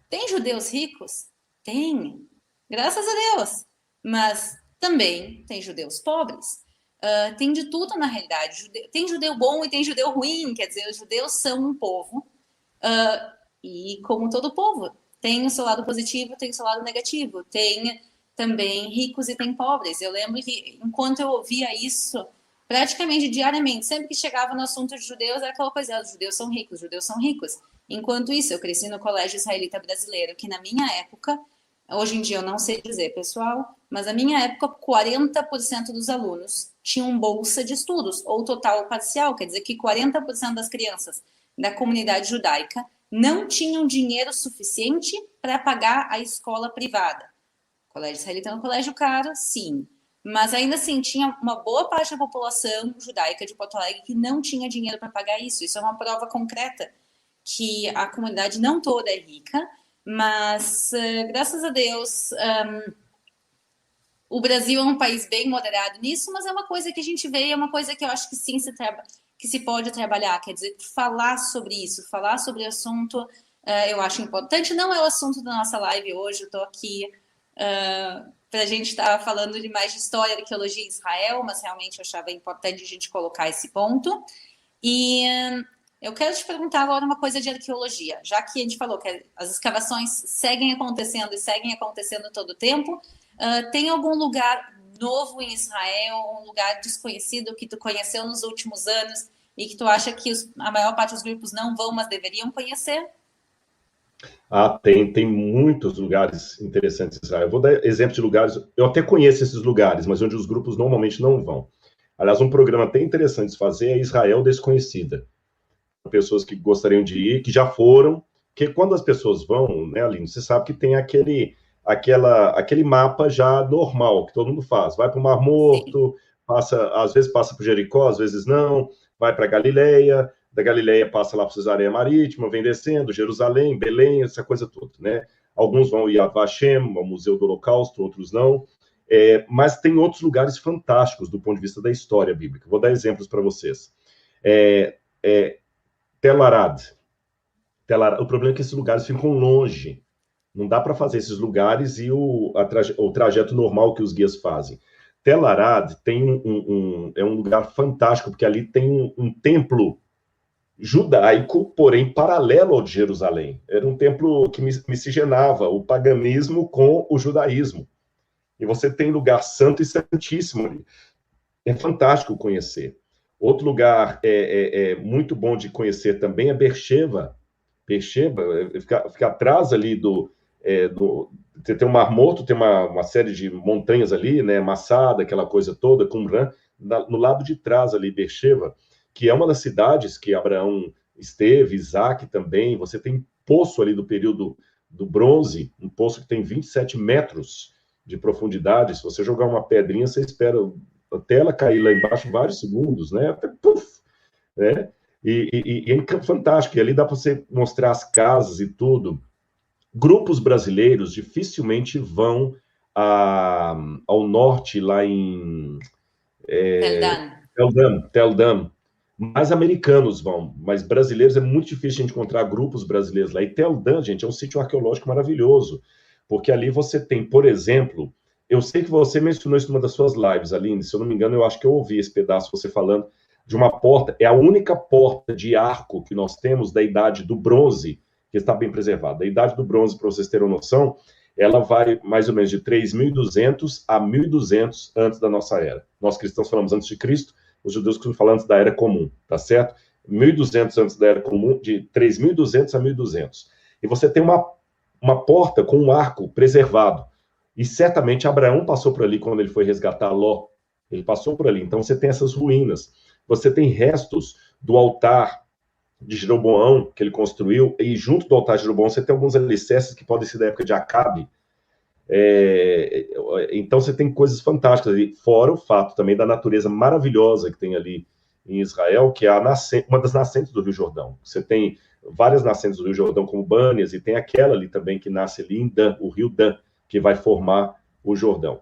Tem judeus ricos? Tem, graças a Deus. Mas também tem judeus pobres. Tem de tudo na realidade. Tem judeu bom e tem judeu ruim, quer dizer, os judeus são um povo. E como todo povo, tem o seu lado positivo, tem o seu lado negativo, tem também ricos e tem pobres. Eu lembro que enquanto eu ouvia isso praticamente diariamente, sempre que chegava no assunto de judeus, era aquela coisa, os judeus são ricos, os judeus são ricos. Enquanto isso, eu cresci no Colégio Israelita Brasileiro, que na minha época, hoje em dia eu não sei dizer, pessoal, mas na minha época, 40% dos alunos tinham bolsa de estudos, ou total ou parcial, quer dizer que 40% das crianças da comunidade judaica não tinham dinheiro suficiente para pagar a escola privada. O colégio israelita é um colégio caro, sim, mas ainda assim tinha uma boa parte da população judaica de Porto Alegre que não tinha dinheiro para pagar isso. Isso é uma prova concreta que a comunidade não toda é rica, mas graças a Deus o Brasil é um país bem moderado nisso, mas é uma coisa que a gente vê, é uma coisa que eu acho que sim que se pode trabalhar, quer dizer, falar sobre isso, falar sobre o assunto, eu acho importante. Não é o assunto da nossa live hoje, eu estou aqui para a gente estar falando de mais de história, arqueologia em Israel, mas realmente eu achava importante a gente colocar esse ponto. E Eu quero te perguntar agora uma coisa de arqueologia, já que a gente falou que as escavações seguem acontecendo e seguem acontecendo todo o tempo. Tem algum lugar novo em Israel, um lugar desconhecido que tu conheceu nos últimos anos e que tu acha que a maior parte dos grupos não vão, mas deveriam conhecer? Tem muitos lugares interessantes em Israel. Eu vou dar exemplos de lugares, eu até conheço esses lugares, mas onde os grupos normalmente não vão. Aliás, um programa até interessante de fazer é Israel Desconhecida. Pessoas que gostariam de ir, que já foram, que quando as pessoas vão, né, Aline, você sabe que tem aquele mapa já normal, que todo mundo faz. Vai para o Mar Morto, às vezes passa por Jericó, às vezes não, vai para Galileia, da Galileia passa lá para Cesareia Marítima, vem descendo, Jerusalém, Belém, essa coisa toda, né? Alguns vão ir a Yad Vashem, ao Museu do Holocausto, outros não. Mas tem outros lugares fantásticos do ponto de vista da história bíblica. Vou dar exemplos para vocês. Tel Arad. O problema é que esses lugares ficam longe. Não dá para fazer esses lugares e o trajeto normal que os guias fazem. Tel Arad é um lugar fantástico, porque ali tem um templo judaico, porém paralelo ao de Jerusalém. Era um templo que miscigenava o paganismo com o judaísmo. E você tem lugar santo e santíssimo ali. É fantástico conhecer. Outro lugar muito bom de conhecer também é Beersheba. Beersheba fica atrás ali tem um Mar Morto, tem uma série de montanhas ali, né, Massada, aquela coisa toda, Qumran, no lado de trás ali, Beersheba, que é uma das cidades que Abraão esteve, Isaac também. Você tem poço ali do período do bronze, um poço que tem 27 metros de profundidade. Se você jogar uma pedrinha, você espera até ela cair lá embaixo vários segundos, né? Até, puff, né? E é fantástico. E ali dá para você mostrar as casas e tudo. Grupos brasileiros dificilmente vão ao norte, lá em Tel Dan. Mais americanos vão, mas brasileiros é muito difícil a gente encontrar grupos brasileiros lá. E Tel Dan, gente, é um sítio arqueológico maravilhoso, porque ali você tem, por exemplo, eu sei que você mencionou isso numa das suas lives, Aline, se eu não me engano, eu acho que eu ouvi esse pedaço você falando de uma porta, é a única porta de arco que nós temos da Idade do Bronze, que está bem preservada. A Idade do Bronze, para vocês terem uma noção, ela vai mais ou menos de 3.200 a 1.200 antes da nossa era. Nós cristãos falamos antes de Cristo, os judeus costumam falar antes da Era Comum, tá certo? 1.200 antes da Era Comum, de 3.200 a 1.200. E você tem uma porta com um arco preservado. E certamente Abraão passou por ali quando ele foi resgatar Ló. Ele passou por ali. Então você tem essas ruínas. Você tem restos do altar de Jeroboão que ele construiu, e junto do altar de Jeroboão você tem alguns alicerces que podem ser da época de Acabe. Então você tem coisas fantásticas ali, fora o fato também da natureza maravilhosa que tem ali em Israel, que é uma das nascentes do Rio Jordão. Você tem várias nascentes do Rio Jordão, como Bânias, e tem aquela ali também que nasce ali em Dan, o Rio Dan, que vai formar o Jordão.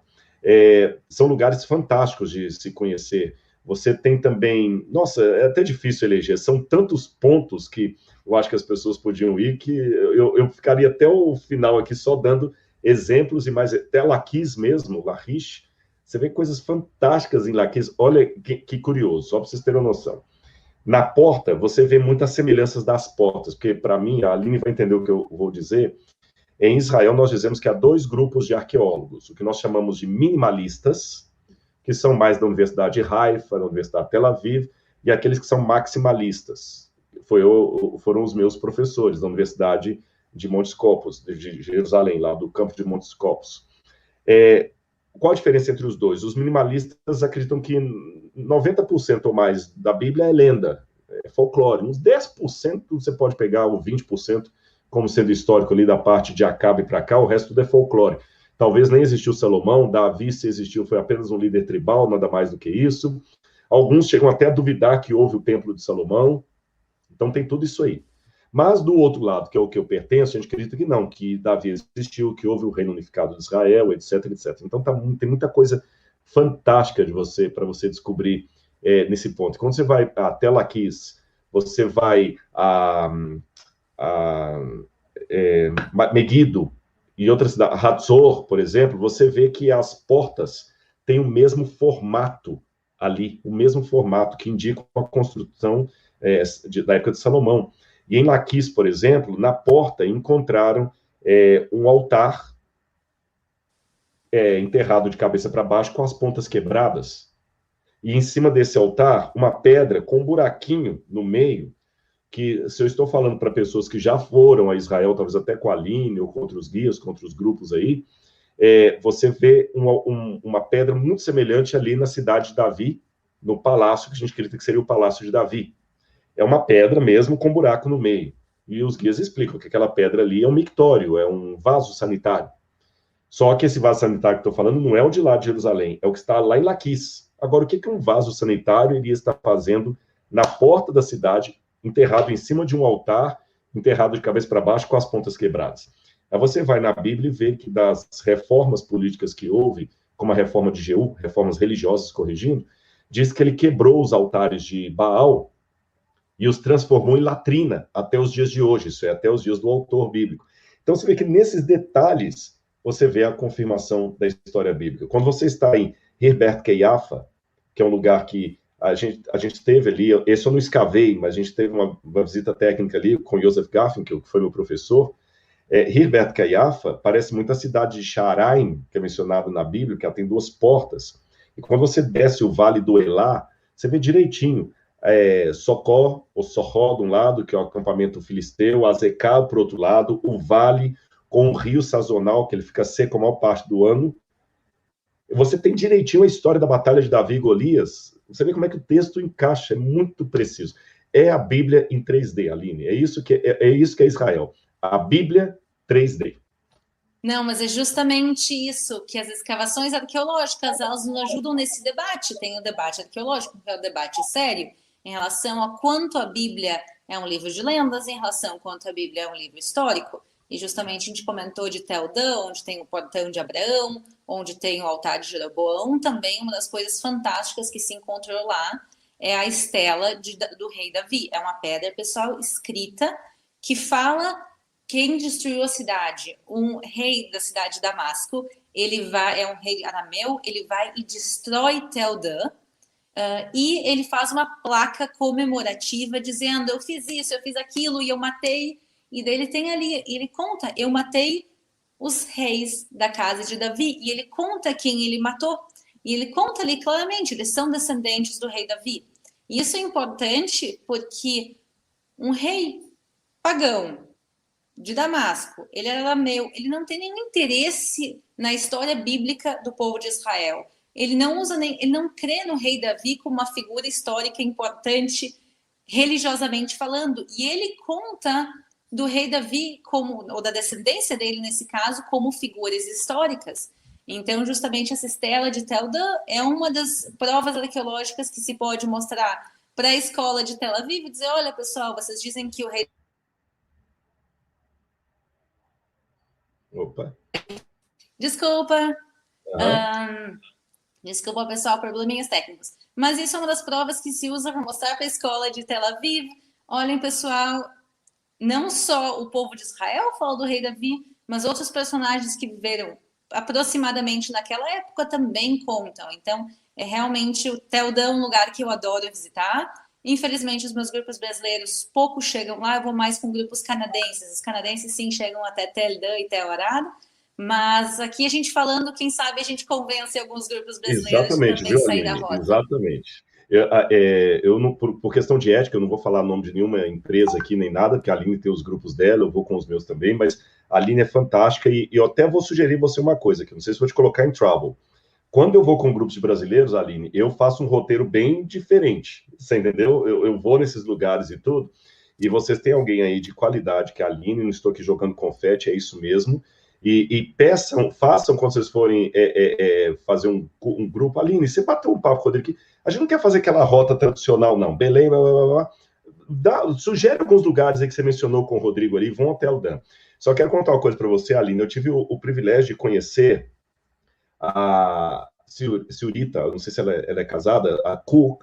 São lugares fantásticos de se conhecer. Você tem também... Nossa, é até difícil eleger. São tantos pontos que eu acho que as pessoas podiam ir, que eu ficaria até o final aqui só dando exemplos, e mais até Laquis mesmo, Lachish. Você vê coisas fantásticas em Laquis. Olha que curioso, só para vocês terem uma noção. Na porta, você vê muitas semelhanças das portas, porque, para mim, a Aline vai entender o que eu vou dizer. Em Israel, nós dizemos que há dois grupos de arqueólogos, o que nós chamamos de minimalistas, que são mais da Universidade de Haifa, da Universidade de Tel Aviv, e aqueles que são maximalistas. Foram os meus professores da Universidade de Montes Copos, de Jerusalém, lá do campo de Montes Copos. Qual a diferença entre os dois? Os minimalistas acreditam que 90% ou mais da Bíblia é lenda, é folclore. Uns 10% você pode pegar, ou 20%, como sendo histórico ali da parte de Acabe para cá, o resto tudo é folclore. Talvez nem existiu Salomão, Davi, se existiu, foi apenas um líder tribal, nada mais do que isso. Alguns chegam até a duvidar que houve o templo de Salomão. Então tem tudo isso aí. Mas do outro lado, que é o que eu pertenço, a gente acredita que não, que Davi existiu, que houve o reino unificado de Israel, etc, etc. Então tem muita coisa fantástica para você descobrir nesse ponto. Quando você vai até Laquis, você vai a Megiddo e outras cidades, Hatzor, por exemplo, você vê que as portas têm o mesmo formato ali, o mesmo formato, que indica a construção da época de Salomão. E em Laquis, por exemplo, na porta encontraram um altar enterrado de cabeça para baixo com as pontas quebradas. E em cima desse altar, uma pedra com um buraquinho no meio, que se eu estou falando para pessoas que já foram a Israel, talvez até com a Aline, ou com outros guias, com outros grupos aí, você vê uma pedra muito semelhante ali na cidade de Davi, no palácio, que a gente acredita que seria o Palácio de Davi. É uma pedra mesmo com um buraco no meio. E os guias explicam que aquela pedra ali é um mictório, é um vaso sanitário. Só que esse vaso sanitário que estou falando não é o de lá de Jerusalém, é o que está lá em Laquis. Agora, o que um vaso sanitário iria estar fazendo na porta da cidade, enterrado em cima de um altar, enterrado de cabeça para baixo com as pontas quebradas? Aí você vai na Bíblia e vê que das reformas políticas que houve, como a reforma de Jeú, reformas religiosas corrigindo, diz que ele quebrou os altares de Baal e os transformou em latrina até os dias de hoje, isso é, até os dias do autor bíblico. Então você vê que nesses detalhes você vê a confirmação da história bíblica. Quando você está em Herbert Keiafa, que é um lugar que a gente teve ali, esse eu não escavei, mas a gente teve uma visita técnica ali com Joseph Garfinkel, que foi meu professor. Herbert Keiafa parece muito a cidade de Sharaim, que é mencionado na Bíblia, que ela tem 2 portas. E quando você desce o Vale do Elá, você vê direitinho Socó, ou Sorró, de um lado, que é o acampamento filisteu, Azecá, por outro lado, o vale com um rio sazonal, que ele fica seco a maior parte do ano. Você tem direitinho a história da Batalha de Davi e Golias. Você vê como é que o texto encaixa, é muito preciso. É a Bíblia em 3D, Aline. É isso que é Israel. A Bíblia 3D. Não, mas é justamente isso, que as escavações arqueológicas, elas nos ajudam nesse debate. Tem o debate arqueológico, que é o debate sério, em relação a quanto a Bíblia é um livro de lendas, em relação a quanto a Bíblia é um livro histórico. E justamente a gente comentou de Tel Dan, onde tem o portão de Abraão, onde tem o altar de Jeroboão. Também uma das coisas fantásticas que se encontrou lá é a estela do rei Davi. É uma pedra, pessoal, escrita, que fala quem destruiu a cidade. Um rei da cidade de Damasco, é um rei arameu, ele vai e destrói Tel Dan, e ele faz uma placa comemorativa dizendo: eu fiz isso, eu fiz aquilo e eu matei. E daí ele tem ali, ele conta: eu matei os reis da casa de Davi. E ele conta quem ele matou. E ele conta ali claramente: eles são descendentes do rei Davi. E isso é importante porque um rei pagão de Damasco, ele era arameu, ele não tem nenhum interesse na história bíblica do povo de Israel. Ele não crê no rei Davi como uma figura histórica importante, religiosamente falando. E ele conta do rei Davi, ou da descendência dele, nesse caso, como figuras históricas. Então, justamente, essa estela de Tel Dan é uma das provas arqueológicas que se pode mostrar para a escola de Tel Aviv e dizer: olha, pessoal, vocês dizem que o rei... Opa. Desculpa. Desculpa, pessoal, probleminhas técnicos. Mas isso é uma das provas que se usa para mostrar para a escola de Tel Aviv: olhem, pessoal, não só o povo de Israel fala do rei Davi, mas outros personagens que viveram aproximadamente naquela época também contam. Então, é realmente o Tel Dan, um lugar que eu adoro visitar. Infelizmente, os meus grupos brasileiros pouco chegam lá, eu vou mais com grupos canadenses. Os canadenses, sim, chegam até Tel Dan e Tel Arad, mas aqui a gente falando, quem sabe a gente convence alguns grupos brasileiros de também sair da rota. Exatamente. Eu não, por questão de ética, eu não vou falar o nome de nenhuma empresa aqui nem nada, porque a Aline tem os grupos dela, eu vou com os meus também, mas a Aline é fantástica e eu até vou sugerir você uma coisa, que não sei se vou te colocar em trouble. Quando eu vou com grupos de brasileiros, Aline, eu faço um roteiro bem diferente, você entendeu? Eu vou nesses lugares e tudo, e vocês têm alguém aí de qualidade, que é a Aline, não estou aqui jogando confete, é isso mesmo, e façam quando vocês forem fazer um grupo. Aline, você bateu um papo com o Rodrigo aqui, a gente não quer fazer aquela rota tradicional, não, Belém, blá, blá, blá, blá. Sugere alguns lugares aí que você mencionou com o Rodrigo ali, vão até o Dan. Só quero contar uma coisa para você, Aline, eu tive o privilégio de conhecer a Ciurita, não sei se ela é casada, a Cook,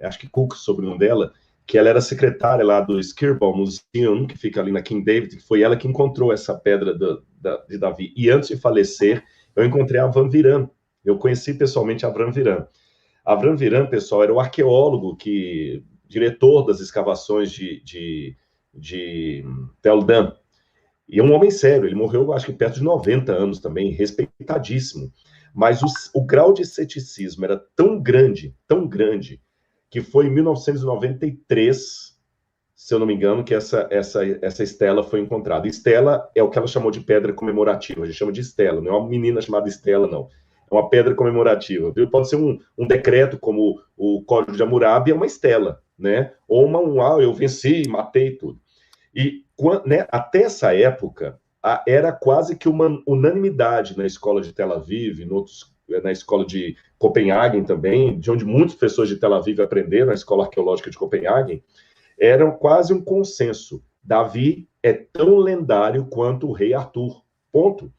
acho que Cook, sobrenome dela, que ela era secretária lá do Skirball Museum, que fica ali na King David, que foi ela que encontrou essa pedra de Davi. E antes de falecer, eu encontrei a Avram Viran. Eu conheci pessoalmente a Avram Viran. Avram Viran, pessoal, era o arqueólogo que diretor das escavações de Tel Dan. E é um homem sério, ele morreu, acho que perto de 90 anos também, respeitadíssimo. Mas o grau de ceticismo era tão grande, que foi em 1993, se eu não me engano, que essa estela foi encontrada. Estela é o que ela chamou de pedra comemorativa, a gente chama de estela, não é uma menina chamada Estela, não. É uma pedra comemorativa. Pode ser um decreto, como o Código de Hammurabi, é uma estela, né? Ou eu venci, matei tudo. E né, até essa época, era quase que uma unanimidade na escola de Tel Aviv, na escola de Copenhague também, de onde muitos professores de Tel Aviv aprenderam, na escola arqueológica de Copenhague, era quase um consenso. Davi é tão lendário quanto o rei Arthur. Ponto.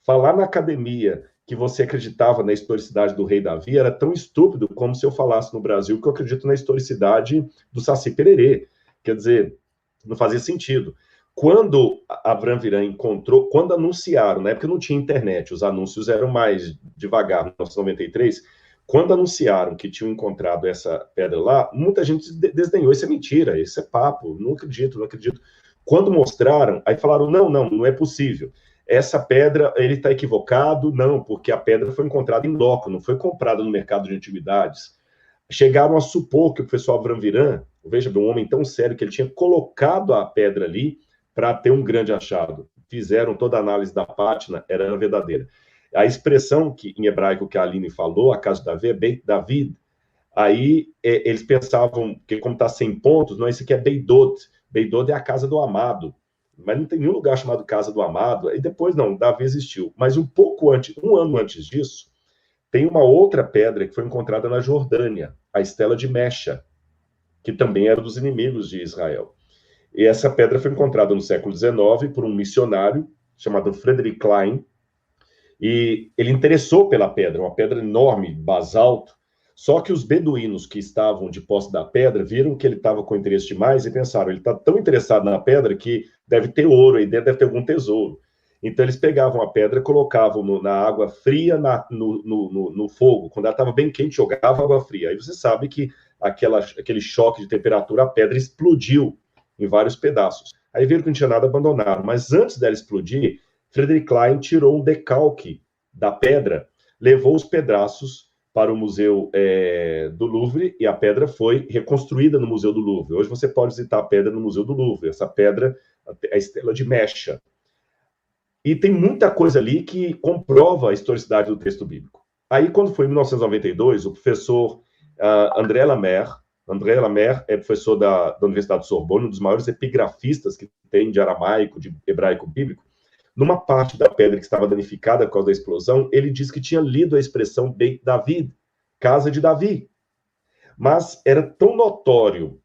Falar na academia que você acreditava na historicidade do rei Davi era tão estúpido como se eu falasse no Brasil que eu acredito na historicidade do Saci Pererê. Quer dizer, não fazia sentido. Quando Avram Viran encontrou, quando anunciaram, na época não tinha internet, os anúncios eram mais devagar, em 1993, quando anunciaram que tinham encontrado essa pedra lá, muita gente desdenhou, isso é mentira, isso é papo, não acredito. Quando mostraram, aí falaram, não é possível. Essa pedra, ele está equivocado, não, porque a pedra foi encontrada em loco, não foi comprada no mercado de antiguidades. Chegaram a supor que o professor Avram Viran, veja bem, um homem tão sério, que ele tinha colocado a pedra ali para ter um grande achado. Fizeram toda a análise da pátina, era verdadeira. A expressão que em hebraico que a Aline falou, a casa de Davi, é Beit David, aí eles pensavam que como está 100 pontos, não, esse aqui é Beidot. Beidot é a casa do amado. Mas não tem nenhum lugar chamado Casa do Amado, e depois não, Davi existiu. Mas um ano antes disso, tem uma outra pedra que foi encontrada na Jordânia, a Estela de Mesha, que também era dos inimigos de Israel. E essa pedra foi encontrada no século XIX por um missionário chamado Frederick Klein, e ele interessou pela pedra, uma pedra enorme, basalto, só que os beduínos que estavam de posse da pedra viram que ele estava com interesse demais e pensaram, ele está tão interessado na pedra que deve ter ouro aí dentro, deve ter algum tesouro. Então eles pegavam a pedra, colocavam na água fria, no fogo. Quando ela estava bem quente, jogavam água fria. Aí você sabe que aquele choque de temperatura, a pedra explodiu em vários pedaços. Aí viram que não tinha nada, abandonaram. Mas antes dela explodir, Frederick Klein tirou um decalque da pedra, levou os pedaços para o Museu do Louvre, e a pedra foi reconstruída no Museu do Louvre. Hoje você pode visitar a pedra no Museu do Louvre, essa pedra, a Estela de Mesha. E tem muita coisa ali que comprova a historicidade do texto bíblico. Aí, quando foi em 1992, o professor André Lamer é professor da Universidade de Sorbonne, um dos maiores epigrafistas que tem de aramaico, de hebraico bíblico. Numa parte da pedra que estava danificada por causa da explosão, ele disse que tinha lido a expressão Beit David, casa de Davi. Mas era tão notório,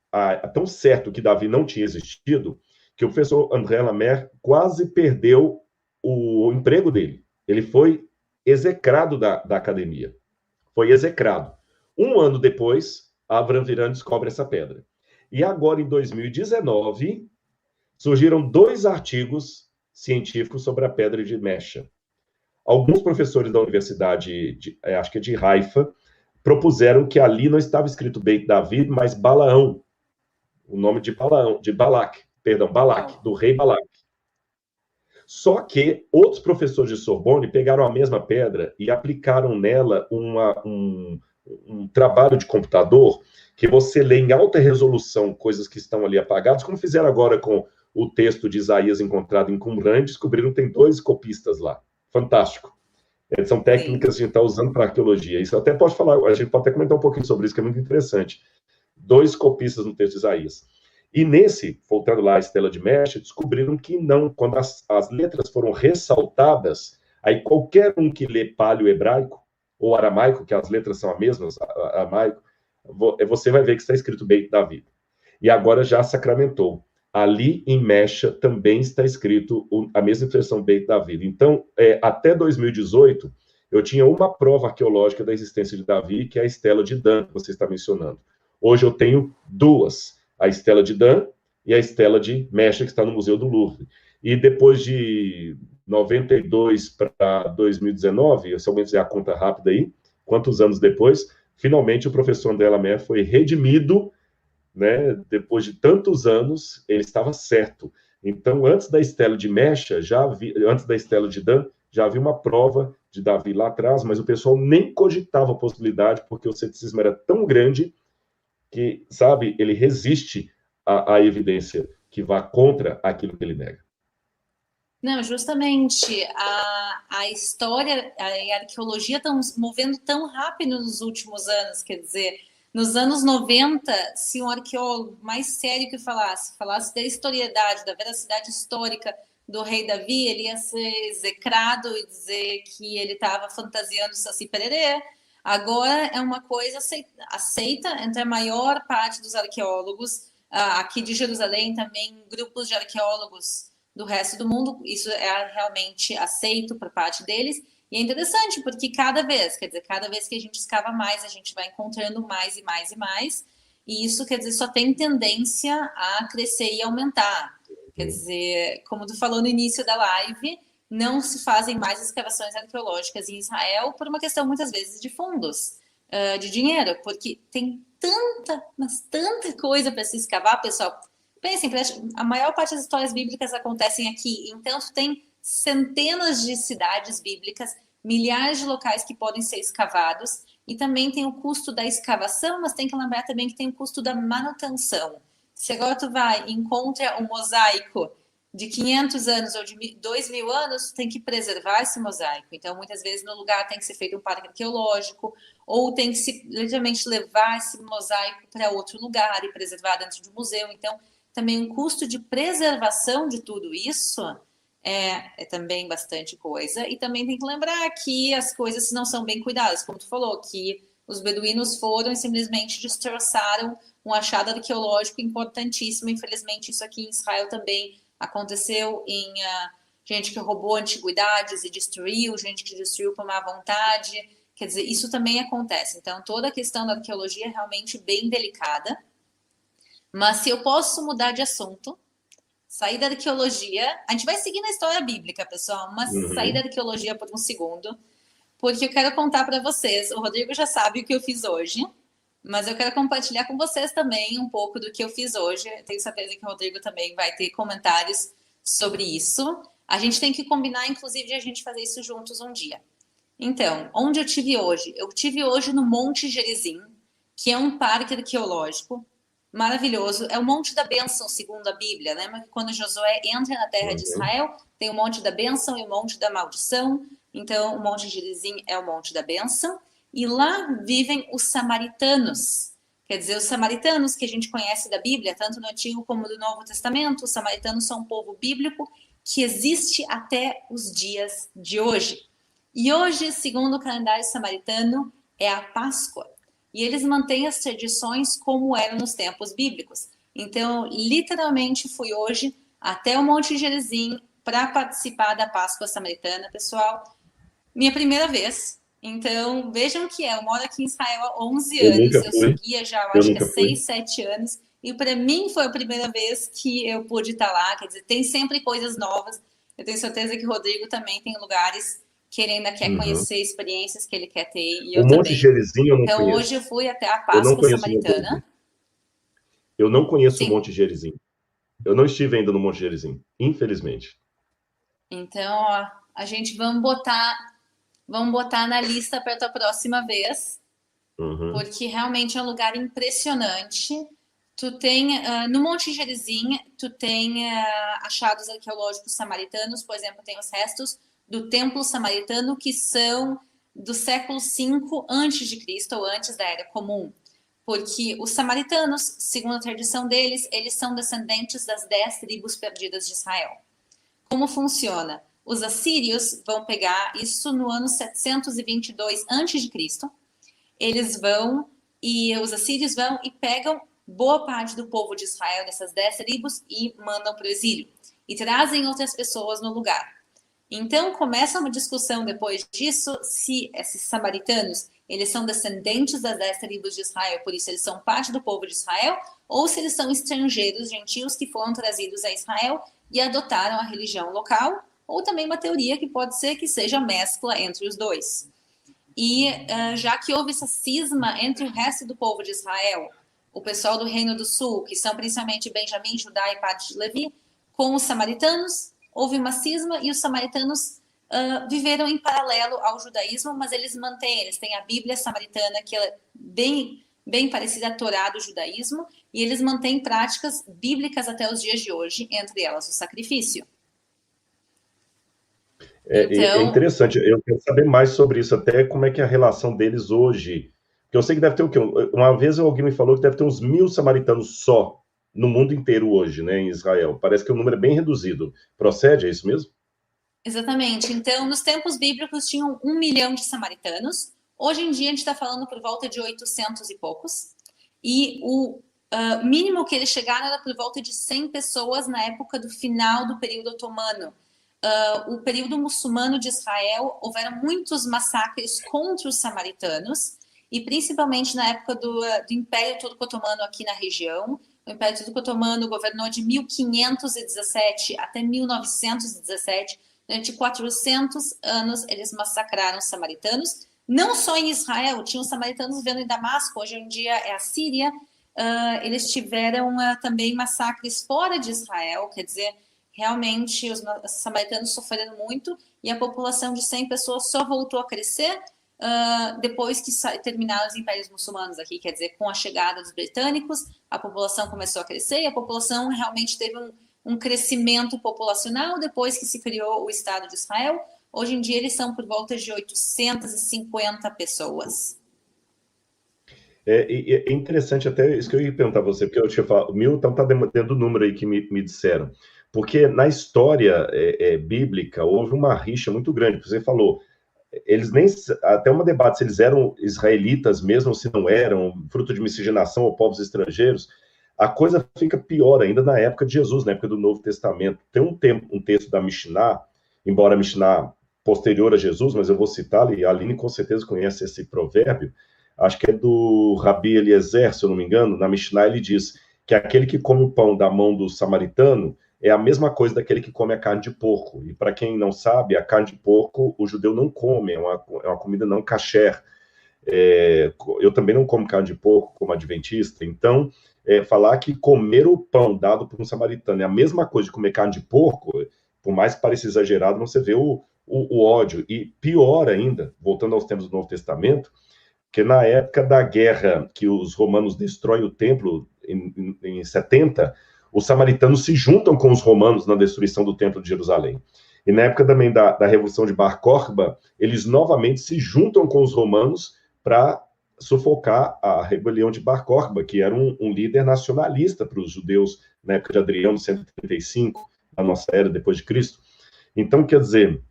tão certo que Davi não tinha existido, que o professor André Lamer quase perdeu o emprego dele. Ele foi execrado da academia. Foi execrado. Um ano depois, Avram Viran descobre essa pedra. E agora, em 2019, surgiram 2 artigos científicos sobre a pedra de Mesha. Alguns professores da universidade, acho que é de Haifa, propuseram que ali não estava escrito Beit David, mas Balaão. O nome de Balac, do rei Balac. Só que outros professores de Sorbonne pegaram a mesma pedra e aplicaram nela um trabalho de computador que você lê em alta resolução coisas que estão ali apagadas, como fizeram agora com o texto de Isaías encontrado em Qumran, descobriram que tem 2 copistas lá. Fantástico. São técnicas que a gente está usando para arqueologia. Isso até pode falar, a gente pode até comentar um pouquinho sobre isso, que é muito interessante. 2 copistas no texto de Isaías. E nesse, voltando lá à Estela de Mesha, descobriram que não, quando as letras foram ressaltadas, aí qualquer um que lê paleo-hebraico, ou aramaico, que as letras são as mesmas, aramaico, você vai ver que está escrito Beit David. E agora já sacramentou. Ali em Mesha também está escrito a mesma expressão Beit David. Então, até 2018, eu tinha uma prova arqueológica da existência de Davi, que é a Estela de Dan, que você está mencionando. Hoje eu tenho 2, a Estela de Dan e a Estela de Mesha, que está no Museu do Louvre. E depois de 92 para 2019, se alguém fizer a conta rápida aí, quantos anos depois, finalmente o professor André Lamer foi redimido né, depois de tantos anos, ele estava certo. Então, antes da estela de Mecha, antes da estela de Dan, já havia uma prova de Davi lá atrás, mas o pessoal nem cogitava a possibilidade, porque o ceticismo era tão grande que, sabe, ele resiste à evidência que vá contra aquilo que ele nega. Não, justamente a história, a arqueologia estão se movendo tão rápido nos últimos anos, quer dizer, nos anos 90, se um arqueólogo mais sério que falasse da historiedade, da veracidade histórica do rei Davi, ele ia ser execrado e dizer que ele estava fantasiando Saci Pererê. Agora é uma coisa aceita entre a maior parte dos arqueólogos, aqui de Jerusalém também, grupos de arqueólogos do resto do mundo, isso é realmente aceito por parte deles, e é interessante, porque cada vez que a gente escava mais, a gente vai encontrando mais e mais e mais, e isso, quer dizer, só tem tendência a crescer e aumentar. Quer dizer, como tu falou no início da live, não se fazem mais escavações arqueológicas em Israel por uma questão, muitas vezes, de fundos, de dinheiro, porque tem tanta coisa para se escavar, pessoal. Pensem, a maior parte das histórias bíblicas acontecem aqui, então tem centenas de cidades bíblicas, milhares de locais que podem ser escavados, e também tem o custo da escavação, mas tem que lembrar também que tem o custo da manutenção. Se agora tu vai e encontra um mosaico de 500 anos ou de 2.000 anos, tu tem que preservar esse mosaico. Então, muitas vezes, no lugar tem que ser feito um parque arqueológico, ou tem que se literalmente levar esse mosaico para outro lugar e preservar dentro de um museu. Então, também um custo de preservação de tudo isso é também bastante coisa. E também tem que lembrar que as coisas não são bem cuidadas, como tu falou, que os beduínos foram e simplesmente destroçaram um achado arqueológico importantíssimo. Infelizmente, isso aqui em Israel também aconteceu em gente que roubou antiguidades e destruiu, gente que destruiu por má vontade. Quer dizer, isso também acontece. Então, toda a questão da arqueologia é realmente bem delicada. Mas se eu posso mudar de assunto, sair da arqueologia, a gente vai seguir na história bíblica, pessoal, mas sair da arqueologia por um segundo, porque eu quero contar para vocês, o Rodrigo já sabe o que eu fiz hoje, mas eu quero compartilhar com vocês também um pouco do que eu fiz hoje. Eu tenho certeza que o Rodrigo também vai ter comentários sobre isso. A gente tem que combinar, inclusive, de a gente fazer isso juntos um dia. Então, onde eu tive hoje? Eu tive hoje no Monte Gerizim, que é um parque arqueológico maravilhoso. É o Monte da Bênção, segundo a Bíblia, né? Mas quando Josué entra na terra de Israel, tem o Monte da Bênção e o Monte da Maldição. Então, o Monte Gerizim é o Monte da Bênção. E lá vivem os samaritanos. Quer dizer, os samaritanos que a gente conhece da Bíblia, tanto no Antigo como no Novo Testamento, os samaritanos são um povo bíblico que existe até os dias de hoje. E hoje, segundo o calendário samaritano, é a Páscoa. E eles mantêm as tradições como eram nos tempos bíblicos. Então, literalmente, fui hoje até o Monte Gerizim para participar da Páscoa samaritana, pessoal. Minha primeira vez. Então, vejam que eu moro aqui em Israel há 11 anos. Eu sou guia já, eu acho que há 6, 7 anos. E para mim foi a primeira vez que eu pude estar lá. Quer dizer, tem sempre coisas novas. Eu tenho certeza que o Rodrigo também tem lugares que ele ainda quer conhecer, experiências que ele quer ter, e eu o Monte também. Gerizim eu não então, conheço. Hoje eu fui até a Páscoa samaritana. Eu não conheço o Monte Gerizim. Eu não estive ainda no Monte Gerizim, infelizmente. Então, ó, a gente vamos botar na lista para a próxima vez, porque realmente é um lugar impressionante. Tu tem, no Monte Gerizim, tu tem achados arqueológicos samaritanos, por exemplo, tem os restos do templo samaritano que são do século V a.C., ou antes da Era Comum, porque os samaritanos, segundo a tradição deles, eles são descendentes das 10 tribos perdidas de Israel. Como funciona? Os assírios vão pegar isso no ano 722 a.C., eles vão, e os assírios vão e pegam boa parte do povo de Israel, dessas 10 tribos, e mandam para o exílio, e trazem outras pessoas no lugar. Então, começa uma discussão depois disso, se esses samaritanos, eles são descendentes das 10 tribos de Israel, por isso eles são parte do povo de Israel, ou se eles são estrangeiros, gentios, que foram trazidos a Israel e adotaram a religião local, ou também uma teoria que pode ser que seja mescla entre os dois. E já que houve essa cisma entre o resto do povo de Israel, o pessoal do Reino do Sul, que são principalmente Benjamim, Judá e parte de Levi, com os samaritanos. Houve uma cisma e os samaritanos viveram em paralelo ao judaísmo, mas eles têm a Bíblia samaritana, que é bem parecida à Torá do judaísmo, e eles mantêm práticas bíblicas até os dias de hoje, entre elas o sacrifício. É interessante, eu quero saber mais sobre isso, até como é que é a relação deles hoje. Porque eu sei que deve ter o quê? Uma vez alguém me falou que deve ter uns 1.000 samaritanos só no mundo inteiro hoje, né, em Israel. Parece que o número é bem reduzido. Procede, é isso mesmo? Exatamente. Então, nos tempos bíblicos tinham 1 milhão de samaritanos. Hoje em dia a gente está falando por volta de 800 e poucos. E o mínimo que eles chegaram era por volta de 100 pessoas na época do final do período otomano. O período muçulmano de Israel, houveram muitos massacres contra os samaritanos, e principalmente na época do Império Turco-Otomano aqui na região. O Império Turco-Otomano governou de 1517 até 1917. Durante 400 anos, eles massacraram os samaritanos. Não só em Israel, tinham samaritanos vivendo em Damasco, hoje em dia é a Síria. Eles tiveram também massacres fora de Israel, quer dizer, realmente os samaritanos sofreram muito, e a população de 100 pessoas só voltou a crescer depois que terminaram os impérios muçulmanos aqui, quer dizer, com a chegada dos britânicos, a população começou a crescer, e a população realmente teve um crescimento populacional depois que se criou o Estado de Israel. Hoje em dia eles são por volta de 850 pessoas. É interessante até isso que eu ia perguntar a você, porque eu tinha falado, o 1.000 então tá dentro do número aí que me disseram. Porque na história bíblica houve uma rixa muito grande, você falou, eles nem, até um debate se eles eram israelitas mesmo ou se não eram, fruto de miscigenação ou povos estrangeiros, a coisa fica pior ainda na época de Jesus, na época do Novo Testamento. Tem um texto da Mishnah, embora a Mishnah posterior a Jesus, mas eu vou citar, e a Aline com certeza conhece esse provérbio, acho que é do Rabi Eliezer, se eu não me engano, na Mishnah ele diz que aquele que come o pão da mão do samaritano é a mesma coisa daquele que come a carne de porco. E para quem não sabe, a carne de porco o judeu não come, é uma comida não kasher. Eu também não como carne de porco como adventista, então falar que comer o pão dado por um samaritano é a mesma coisa de comer carne de porco, por mais que pareça exagerado, você vê o ódio. E pior ainda, voltando aos tempos do Novo Testamento, que na época da guerra que os romanos destroem o templo em 70, os samaritanos se juntam com os romanos na destruição do templo de Jerusalém. E na época também da Revolução de Bar Kokhba, eles novamente se juntam com os romanos para sufocar a rebelião de Bar Kokhba, que era um líder nacionalista para os judeus na época de Adriano, 135, da nossa era, depois de Cristo. Então, quer dizer,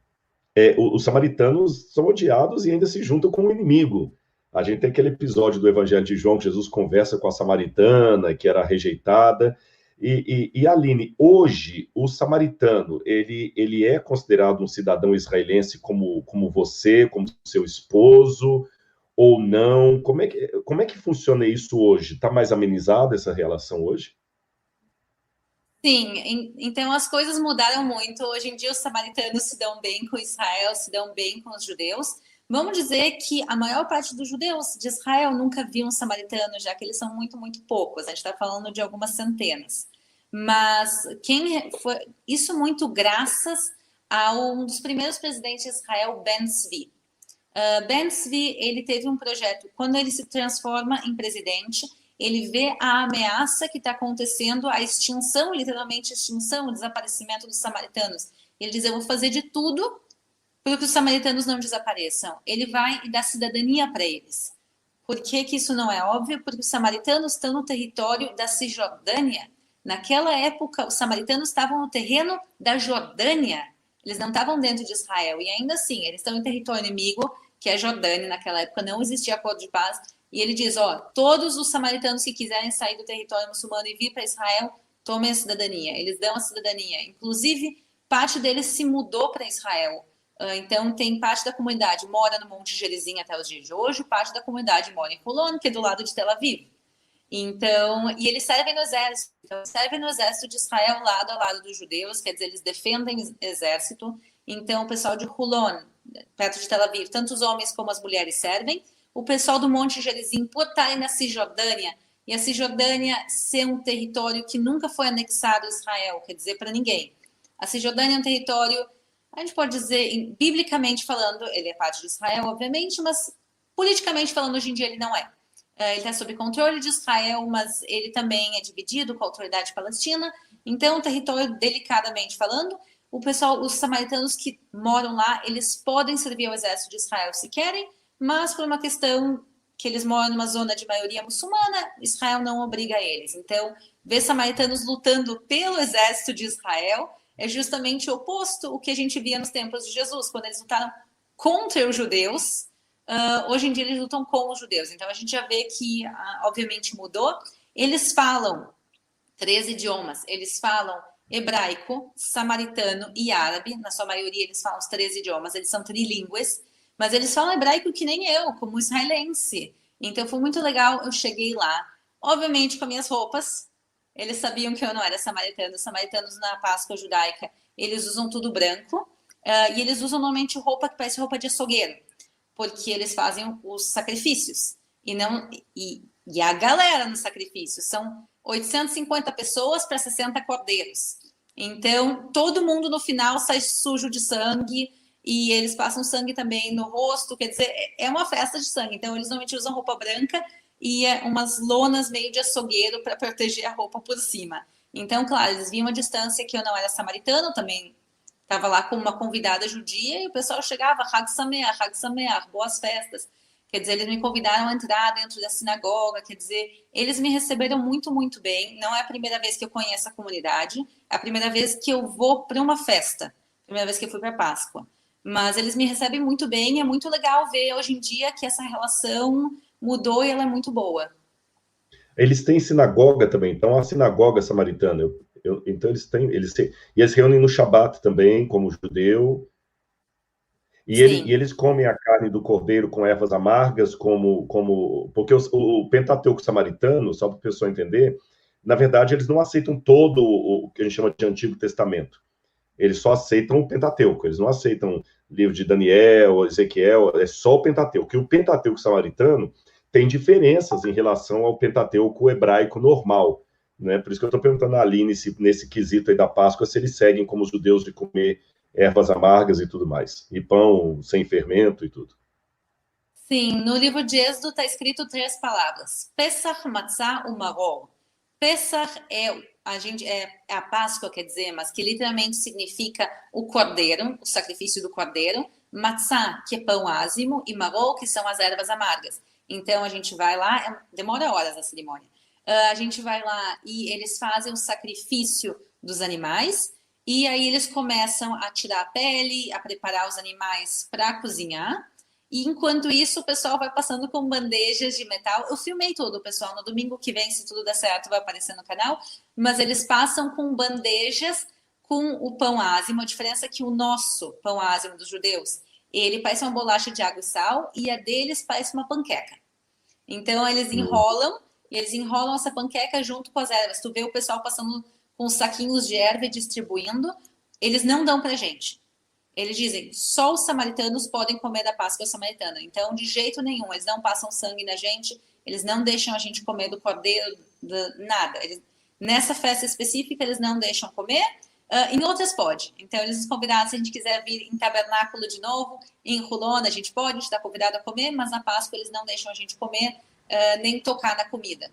os samaritanos são odiados e ainda se juntam com o inimigo. A gente tem aquele episódio do Evangelho de João, que Jesus conversa com a samaritana, que era rejeitada. E Aline, hoje, o samaritano, ele é considerado um cidadão israelense como você, como seu esposo, ou não? Como é que funciona isso hoje? Está mais amenizada essa relação hoje? Sim, então as coisas mudaram muito. Hoje em dia os samaritanos se dão bem com Israel, se dão bem com os judeus. Vamos dizer que a maior parte dos judeus de Israel nunca viu um samaritano, já que eles são muito, muito poucos. A gente está falando de algumas centenas. Mas isso muito graças a um dos primeiros presidentes de Israel, Ben Zvi. Ben Zvi, ele teve um projeto, quando ele se transforma em presidente, ele vê a ameaça que está acontecendo, a extinção, literalmente extinção, o desaparecimento dos samaritanos. Ele diz, eu vou fazer de tudo para que os samaritanos não desapareçam. Ele vai e dá cidadania para eles. Por que isso não é óbvio? Porque os samaritanos estão no território da Cisjordânia. Naquela época, os samaritanos estavam no terreno da Jordânia. Eles não estavam dentro de Israel. E ainda assim, eles estão em território inimigo, que é Jordânia. Naquela época não existia acordo de paz. E ele diz, todos os samaritanos que quiserem sair do território muçulmano e vir para Israel, tomem a cidadania. Eles dão a cidadania. Inclusive, parte deles se mudou para Israel. Então, tem parte da comunidade mora no Monte Gerizim até os dias de hoje, parte da comunidade mora em Holon, que é do lado de Tel Aviv. Então, e eles servem no exército. Então, servem no exército de Israel lado a lado dos judeus, quer dizer, eles defendem o exército. Então, o pessoal de Holon, perto de Tel Aviv, tanto os homens como as mulheres servem. O pessoal do Monte Gerizim, por estarem na Cisjordânia, e a Cisjordânia ser um território que nunca foi anexado a Israel, quer dizer, para ninguém. A Cisjordânia é um território, a gente pode dizer, biblicamente falando, ele é parte de Israel, obviamente, mas politicamente falando, hoje em dia ele não é. Ele está sob controle de Israel, mas ele também é dividido com a autoridade palestina. Então, território, delicadamente falando, o pessoal, os samaritanos que moram lá, eles podem servir ao exército de Israel se querem, mas por uma questão que eles moram numa zona de maioria muçulmana, Israel não obriga eles. Então, ver samaritanos lutando pelo exército de Israel é justamente o oposto ao que a gente via nos tempos de Jesus, quando eles lutaram contra os judeus. Hoje em dia eles lutam com os judeus. Então a gente já vê que, obviamente, mudou. Eles falam 3 idiomas. Eles falam hebraico, samaritano e árabe. Na sua maioria eles falam os 3 idiomas. Eles são trilíngues. Mas eles falam hebraico que nem eu, como israelense. Então foi muito legal. Eu cheguei lá, obviamente com minhas roupas. Eles sabiam que eu não era samaritano. Os samaritanos na Páscoa judaica, eles usam tudo branco. E eles usam normalmente roupa que parece roupa de açougueiro, porque eles fazem os sacrifícios. E a galera no sacrifício são 850 pessoas para 60 cordeiros. Então, todo mundo no final sai sujo de sangue, e eles passam sangue também no rosto, quer dizer, é uma festa de sangue. Então, eles normalmente usam roupa branca e umas lonas meio de açougueiro para proteger a roupa por cima. Então, claro, eles viam a distância que eu não era samaritano, também estava lá como uma convidada judia, e o pessoal chegava, Hag Sameach, boas festas. Quer dizer, eles me convidaram a entrar dentro da sinagoga, quer dizer, eles me receberam muito, muito bem. Não é a primeira vez que eu conheço a comunidade, é a primeira vez que eu vou para uma festa, primeira vez que eu fui para a Páscoa. Mas eles me recebem muito bem, e é muito legal ver hoje em dia que essa relação mudou e ela é muito boa. Eles têm sinagoga também, então a sinagoga samaritana, então e eles reúnem no Shabat também, como judeu, e eles comem a carne do cordeiro com ervas amargas, porque o Pentateuco samaritano, só para o pessoal entender, na verdade eles não aceitam todo o que a gente chama de Antigo Testamento. Eles só aceitam o Pentateuco, eles não aceitam o livro de Daniel, Ezequiel, é só o Pentateuco. E o Pentateuco samaritano tem diferenças em relação ao Pentateuco hebraico normal, né? Por isso que eu estou perguntando a Aline nesse quesito aí da Páscoa, se eles seguem como os judeus de comer ervas amargas e tudo mais, e pão sem fermento e tudo. Sim, no livro de Êxodo está escrito 3 palavras: Pesach, Matzah, Umaror. Pesach é a Páscoa, quer dizer, mas que literalmente significa o cordeiro, o sacrifício do cordeiro. Matzah, que é pão ázimo, e maror, que são as ervas amargas. Então a gente vai lá, demora horas a cerimônia. A gente vai lá e eles fazem o sacrifício dos animais, e aí eles começam a tirar a pele, a preparar os animais para cozinhar. E enquanto isso, o pessoal vai passando com bandejas de metal. Eu filmei tudo, pessoal. No domingo que vem, se tudo der certo, vai aparecer no canal. Mas eles passam com bandejas com o pão ázimo. A diferença é que o nosso pão ázimo dos judeus, ele parece uma bolacha de água e sal, e a deles parece uma panqueca. Então, eles enrolam essa panqueca junto com as ervas. Tu vê o pessoal passando com os saquinhos de erva e distribuindo. Eles não dão pra gente. Eles dizem, só os samaritanos podem comer da Páscoa samaritana. Então, de jeito nenhum, eles não passam sangue na gente, eles não deixam a gente comer do cordeiro, nada. Nessa festa específica, eles não deixam comer, em outras pode. Então, eles nos convidaram, se a gente quiser vir em tabernáculo de novo, em Rulona, a gente está convidado a comer, mas na Páscoa eles não deixam a gente comer, nem tocar na comida.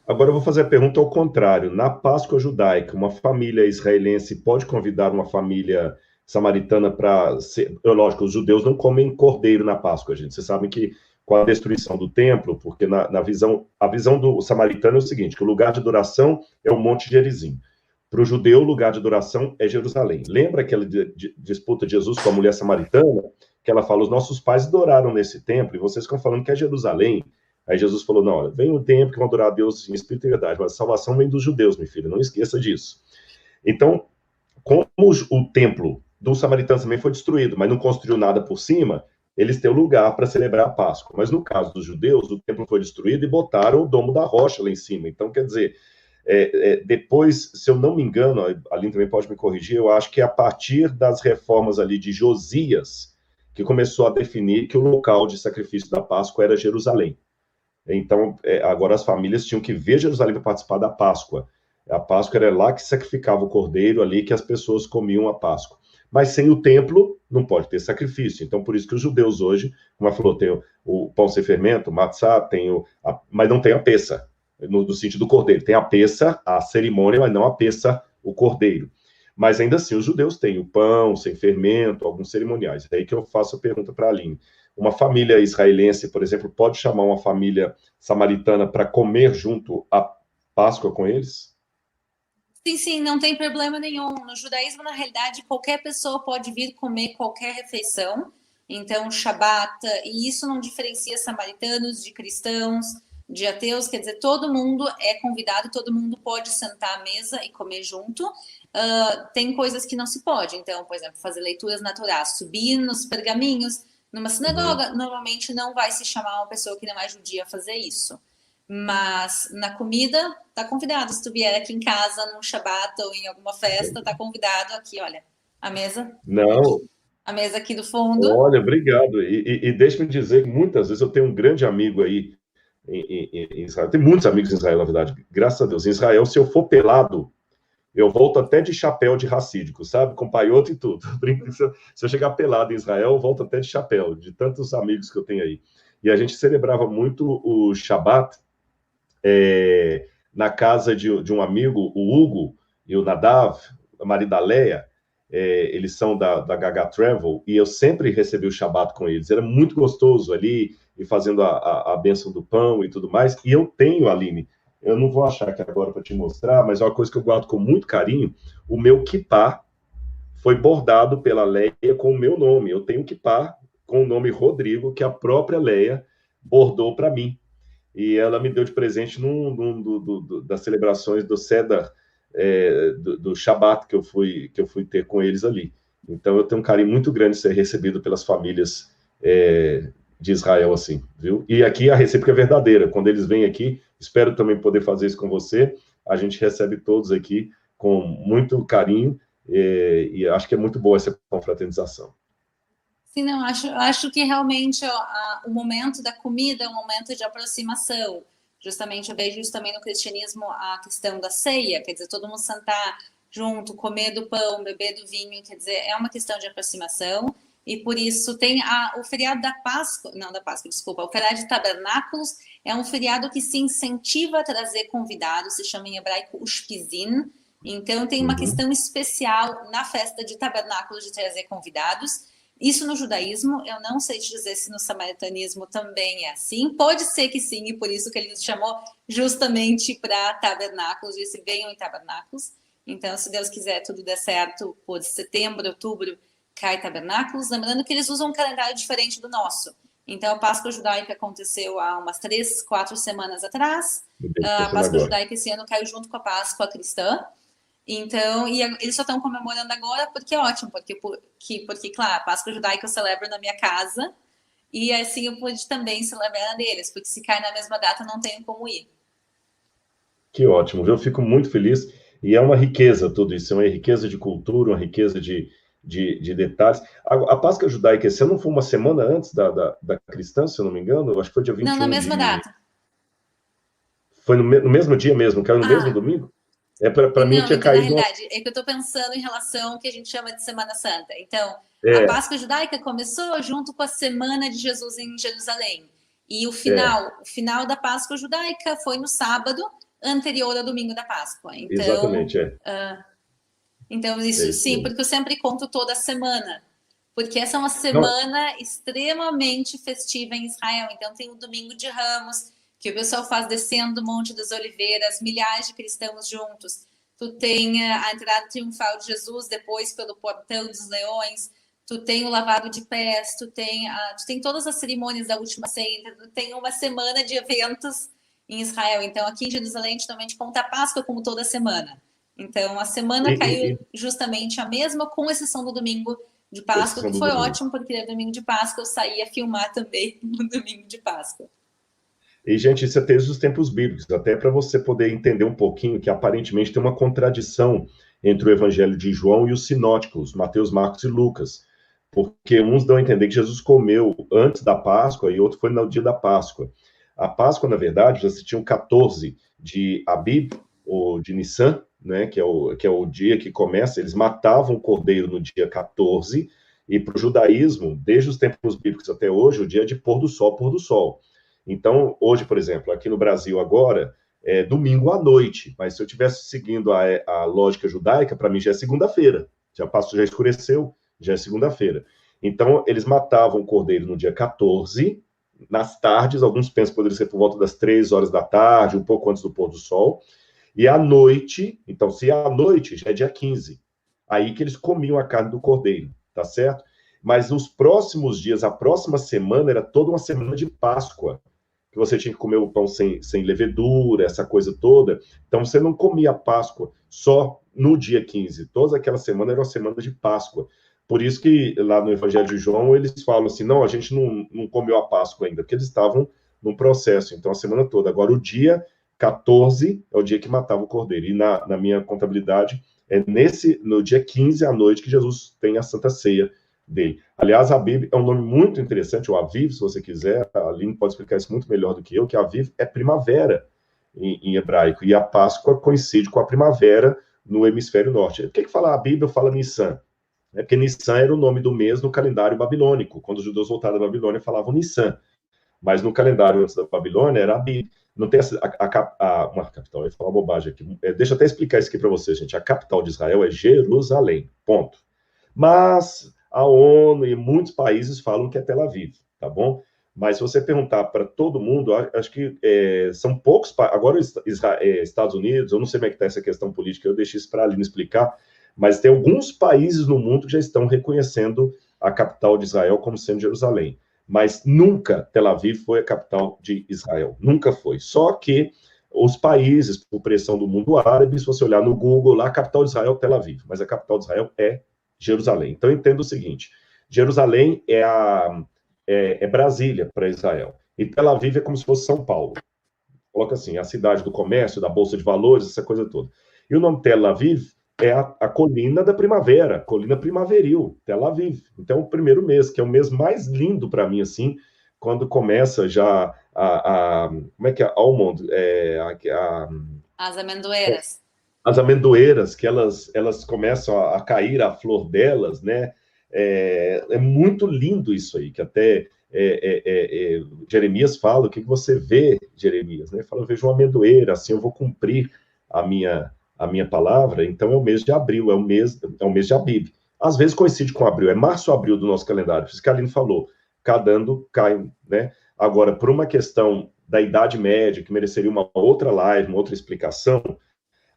Agora eu vou fazer a pergunta ao contrário. Na Páscoa judaica, uma família israelense pode convidar uma família samaritana para ser... Lógico, os judeus não comem cordeiro na Páscoa, gente. Vocês sabem que com a destruição do templo, porque a visão do samaritano é o seguinte, que o lugar de adoração é o Monte Gerizim. Para o judeu, o lugar de adoração é Jerusalém. Lembra aquela disputa de Jesus com a mulher samaritana? Que ela fala, os nossos pais adoraram nesse templo, e vocês ficam falando que é Jerusalém. Aí Jesus falou, não, olha, vem um tempo que vão adorar a Deus em espírito e verdade, mas a salvação vem dos judeus, meu filho, não esqueça disso. Então, como o templo dos samaritanos também foi destruído, mas não construiu nada por cima, eles têm um lugar para celebrar a Páscoa. Mas no caso dos judeus, o templo foi destruído e botaram o domo da rocha lá em cima. Então, quer dizer, depois, se eu não me engano, a Aline também pode me corrigir, eu acho que é a partir das reformas ali de Josias, que começou a definir que o local de sacrifício da Páscoa era Jerusalém. Então, agora as famílias tinham que ver Jerusalém para participar da Páscoa. A Páscoa era lá que sacrificava o cordeiro, ali que as pessoas comiam a Páscoa. Mas sem o templo, não pode ter sacrifício. Então, por isso que os judeus hoje, como ela falou, tem o pão sem fermento, o matzá, mas não tem a peça, no sentido do cordeiro. Tem a peça, a cerimônia, mas não a peça, o cordeiro. Mas ainda assim, os judeus têm o pão sem fermento, alguns cerimoniais. É aí que eu faço a pergunta para a Aline. Uma família israelense, por exemplo, pode chamar uma família samaritana para comer junto à Páscoa com eles? Sim, sim, não tem problema nenhum. No judaísmo, na realidade, qualquer pessoa pode vir comer qualquer refeição. Então, Shabat, e isso não diferencia samaritanos de cristãos, de ateus, quer dizer, todo mundo é convidado, todo mundo pode sentar à mesa e comer junto. Tem coisas que não se pode, então, por exemplo, fazer leituras naturais, subir nos pergaminhos. Numa sinagoga, normalmente não vai se chamar uma pessoa que não é judia a fazer isso. Mas na comida, tá convidado. Se tu vier aqui em casa, num Shabat ou em alguma festa, tá convidado aqui, olha, a mesa. Não. A mesa aqui do fundo. Olha, obrigado. E deixe-me dizer que muitas vezes eu tenho um grande amigo aí em Israel. Tem muitos amigos em Israel, na verdade. Graças a Deus. Em Israel, se eu for pelado, eu volto até de chapéu de racídico, sabe? Com paioto e tudo. Se eu chegar pelado em Israel, eu volto até de chapéu, de tantos amigos que eu tenho aí. E a gente celebrava muito o Shabat na casa de um amigo, o Hugo e o Nadav, a marido da Leia. Eles são da Gaga Travel, e eu sempre recebi o Shabat com eles. Era muito gostoso ali, e fazendo a bênção do pão e tudo mais. E eu tenho, Aline, eu não vou achar aqui agora para te mostrar, mas é uma coisa que eu guardo com muito carinho. O meu kippah foi bordado pela Leia com o meu nome. Eu tenho um kippah com o nome Rodrigo, que a própria Leia bordou para mim. E ela me deu de presente das celebrações do Seder, do Shabat que eu fui ter com eles ali. Então eu tenho um carinho muito grande de ser recebido pelas famílias de Israel, assim, viu? E aqui a recíproca é verdadeira. Quando eles vêm aqui, espero também poder fazer isso com você. A gente recebe todos aqui com muito carinho, e acho que é muito boa essa confraternização. Sim, não, acho que realmente o momento da comida é um momento de aproximação. Justamente, eu vejo isso também no cristianismo, a questão da ceia, quer dizer, todo mundo sentar junto, comer do pão, beber do vinho, quer dizer, é uma questão de aproximação. E por isso tem o feriado da Páscoa, desculpa, o feriado de Tabernáculos é um feriado que se incentiva a trazer convidados, se chama em hebraico Ushpizin. Então tem uma questão especial na festa de Tabernáculos de trazer convidados. Isso no judaísmo, eu não sei te dizer se no samaritanismo também é assim. Pode ser que sim, e por isso que ele nos chamou justamente para tabernáculos, disse venham em tabernáculos. Então, se Deus quiser, tudo der certo, por setembro, outubro, cai tabernáculos. Lembrando que eles usam um calendário diferente do nosso. Então, a Páscoa judaica aconteceu há umas 3, 4 semanas atrás. A Páscoa judaica esse ano caiu junto com a Páscoa cristã. Então, e eles só estão comemorando agora porque é ótimo, porque, claro, a Páscoa judaica eu celebro na minha casa e assim eu pude também celebrar na deles, porque se cai na mesma data não tenho como ir. Que ótimo, eu fico muito feliz, e é uma riqueza tudo isso, é uma riqueza de cultura, uma riqueza de detalhes. A Páscoa judaica esse ano foi uma semana antes da cristã, se eu não me engano, eu acho que foi dia 21 Não, na mesma data. Foi no mesmo dia mesmo, caiu no mesmo domingo? Para mim tinha caído. Na realidade, é que eu estou pensando em relação ao que a gente chama de Semana Santa. Então, a Páscoa judaica começou junto com a Semana de Jesus em Jerusalém. E o final da Páscoa judaica foi no sábado anterior ao domingo da Páscoa. Então, exatamente, então, isso sim, porque eu sempre conto toda a semana. Porque essa é uma semana extremamente festiva em Israel. Então, tem o Domingo de Ramos, que o pessoal faz descendo o Monte das Oliveiras, milhares de cristãos juntos. Tu tem a entrada triunfal de Jesus, depois pelo Portão dos Leões. Tu tem o lavado de pés, tu tem todas as cerimônias da última ceia. Tu tem uma semana de eventos em Israel. Então, aqui em Jerusalém, a gente também conta a Páscoa como toda semana. Então, a semana caiu justamente a mesma, com exceção do domingo de Páscoa, que foi ótimo, porque no domingo de Páscoa eu saí a filmar também no domingo de Páscoa. E, gente, isso é desde os tempos bíblicos, até para você poder entender um pouquinho que aparentemente tem uma contradição entre o Evangelho de João e os sinóticos, Mateus, Marcos e Lucas, porque uns dão a entender que Jesus comeu antes da Páscoa e outro foi no dia da Páscoa. A Páscoa, na verdade, você tinha o 14 de Abib, ou de Nissan, né, que é o dia que começa, eles matavam o cordeiro no dia 14, e para o judaísmo, desde os tempos bíblicos até hoje, o dia é de pôr do sol, pôr do sol. Então, hoje, por exemplo, aqui no Brasil agora, é domingo à noite, mas se eu estivesse seguindo a lógica judaica, para mim já é segunda-feira, já escureceu, já é segunda-feira. Então, eles matavam o cordeiro no dia 14, nas tardes, alguns pensam que poderia ser por volta das 3 horas da tarde, um pouco antes do pôr do sol, e à noite, então, se é à noite, já é dia 15, aí que eles comiam a carne do cordeiro, tá certo? Mas nos próximos dias, a próxima semana, era toda uma semana de Páscoa, que você tinha que comer o pão sem levedura, essa coisa toda. Então, você não comia a Páscoa só no dia 15. Toda aquela semana era uma semana de Páscoa. Por isso que lá no Evangelho de João, eles falam assim, não, a gente não comeu a Páscoa ainda, porque eles estavam num processo, então, a semana toda. Agora, o dia 14 é o dia que matava o cordeiro. E na minha contabilidade, é no dia 15 à noite que Jesus tem a Santa Ceia dele. Aliás, Aviv é um nome muito interessante, o Aviv, se você quiser, a Aline pode explicar isso muito melhor do que eu, que Aviv é primavera em hebraico, e a Páscoa coincide com a primavera no hemisfério norte. O que fala a Bíblia? Fala Nissan. É porque Nissan era o nome do mês no calendário babilônico. Quando os judeus voltaram da Babilônia, falavam Nissan. Mas no calendário antes da Babilônia era Aviv. Não tem uma capital, eu ia falar uma bobagem aqui. Deixa eu até explicar isso aqui para vocês, gente. A capital de Israel é Jerusalém, ponto. Mas a ONU e muitos países falam que é Tel Aviv, tá bom? Mas se você perguntar para todo mundo, acho que são poucos. Agora, Estados Unidos, eu não sei como é que está essa questão política, eu deixei isso para a Aline explicar, mas tem alguns países no mundo que já estão reconhecendo a capital de Israel como sendo Jerusalém. Mas nunca Tel Aviv foi a capital de Israel. Nunca foi. Só que os países, por pressão do mundo árabe, se você olhar no Google, lá a capital de Israel é Tel Aviv, mas a capital de Israel é Jerusalém. Então, entenda o seguinte, Jerusalém é Brasília para Israel, e Tel Aviv é como se fosse São Paulo. Coloca assim, a cidade do comércio, da Bolsa de Valores, essa coisa toda. E o nome Tel Aviv é a colina da primavera, colina primaveril, Tel Aviv. Então, o primeiro mês, que é o mês mais lindo para mim, assim, quando começa já como é que é? Almond? As amendoeiras. As amendoeiras, que elas começam a cair a flor delas, né? É muito lindo isso aí, que até Jeremias fala, o que você vê, Jeremias? Né? Fala, eu vejo uma amendoeira, assim eu vou cumprir a minha palavra. Então é o mês de abril, é o mês de Abib. Às vezes coincide com abril, é março ou abril do nosso calendário, isso que a Aline falou, cada ano cai, né? Agora, por uma questão da Idade Média, que mereceria uma outra live, uma outra explicação,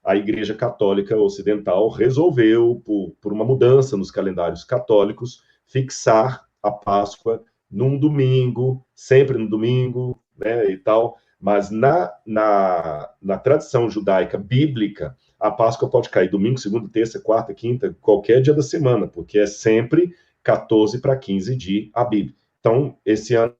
a Igreja Católica Ocidental resolveu, por uma mudança nos calendários católicos, fixar a Páscoa num domingo, sempre no domingo, né, e tal. Mas na tradição judaica bíblica, a Páscoa pode cair domingo, segunda, terça, quarta, quinta, qualquer dia da semana, porque é sempre 14 para 15 de Abib. Então, esse ano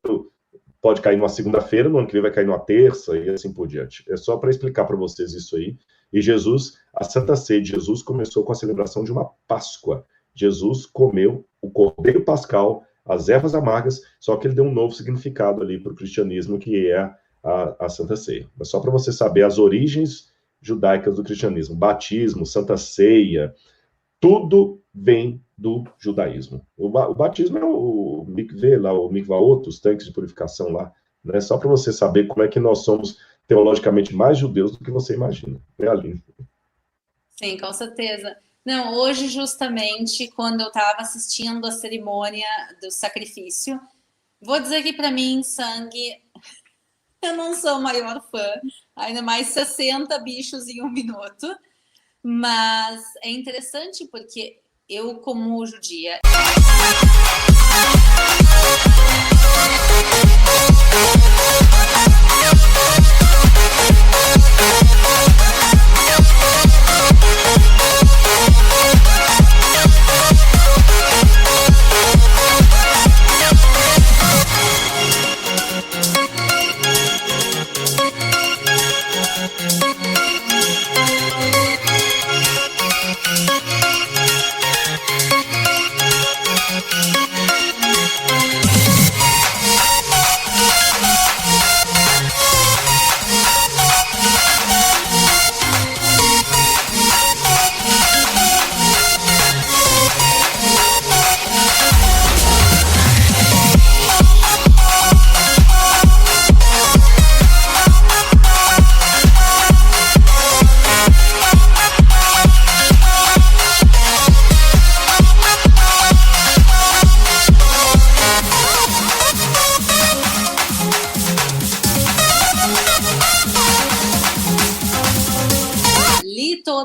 pode cair numa segunda-feira, no ano que vem vai cair numa terça e assim por diante. É só para explicar para vocês isso aí. E Jesus, a Santa Ceia de Jesus começou com a celebração de uma Páscoa. Jesus comeu o cordeiro pascal, as ervas amargas, só que ele deu um novo significado ali para o cristianismo, que é a Santa Ceia. Mas só para você saber as origens judaicas do cristianismo, batismo, Santa Ceia, tudo vem do judaísmo. O batismo é o mikveh, lá, o mikvaot, os tanques de purificação lá, né? Só para você saber como é que nós somos teologicamente mais judeus do que você imagina, né, Aline? Sim, com certeza. Não, hoje, justamente, quando eu estava assistindo a cerimônia do sacrifício, vou dizer que, para mim, sangue, eu não sou o maior fã, ainda mais 60 bichos em 1 minuto, mas é interessante porque eu, como judia...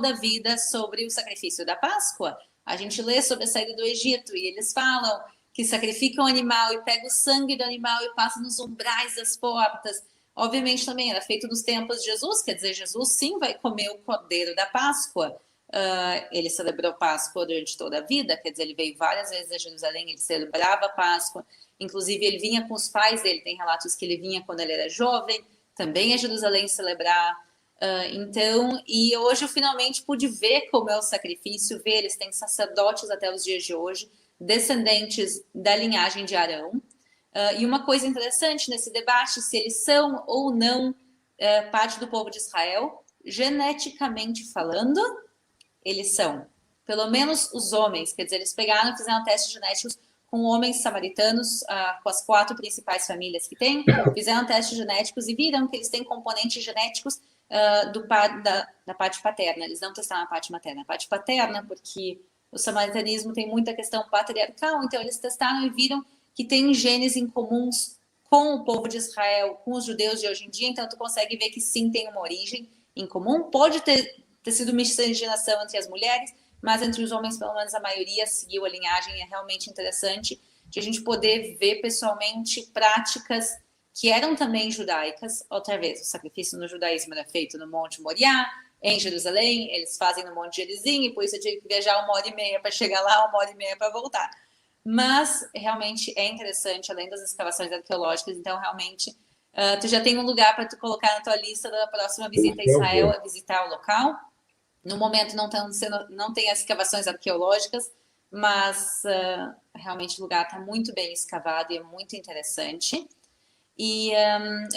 toda a vida sobre o sacrifício da Páscoa. A gente lê sobre a saída do Egito e eles falam que sacrificam o animal e pega o sangue do animal e passa nos umbrais das portas. Obviamente também era feito nos tempos de Jesus, quer dizer, Jesus sim vai comer o cordeiro da Páscoa. Ele celebrou Páscoa durante toda a vida, quer dizer, ele veio várias vezes a Jerusalém, ele celebrava a Páscoa, inclusive ele vinha com os pais dele, tem relatos que ele vinha quando ele era jovem, também a Jerusalém celebrar. Então, e hoje eu finalmente pude ver como é o sacrifício, ver, eles têm sacerdotes até os dias de hoje, descendentes da linhagem de Arão. E uma coisa interessante nesse debate, se eles são ou não parte do povo de Israel, geneticamente falando, eles são. Pelo menos os homens, quer dizer, eles pegaram e fizeram testes genéticos com homens samaritanos, com as 4 principais famílias que tem, fizeram testes genéticos e viram que eles têm componentes genéticos da parte paterna. Eles não testaram a parte materna. A parte paterna, porque o samaritanismo tem muita questão patriarcal, então eles testaram e viram que tem genes em comuns com o povo de Israel, com os judeus de hoje em dia, então tu consegue ver que sim, tem uma origem em comum. Pode ter sido miscigenação entre as mulheres, mas entre os homens, pelo menos a maioria seguiu a linhagem. É realmente interessante de a gente poder ver pessoalmente práticas que eram também judaicas. Outra vez, o sacrifício no judaísmo era feito no Monte Moriá, em Jerusalém, eles fazem no Monte Gerizim, e por isso eu tive que viajar 1h30 para chegar lá, 1h30 para voltar. Mas realmente é interessante, além das escavações arqueológicas, então realmente tu já tem um lugar para tu colocar na tua lista da próxima visita a Israel, é visitar o local. No momento não tem as escavações arqueológicas, mas realmente o lugar está muito bem escavado e é muito interessante. E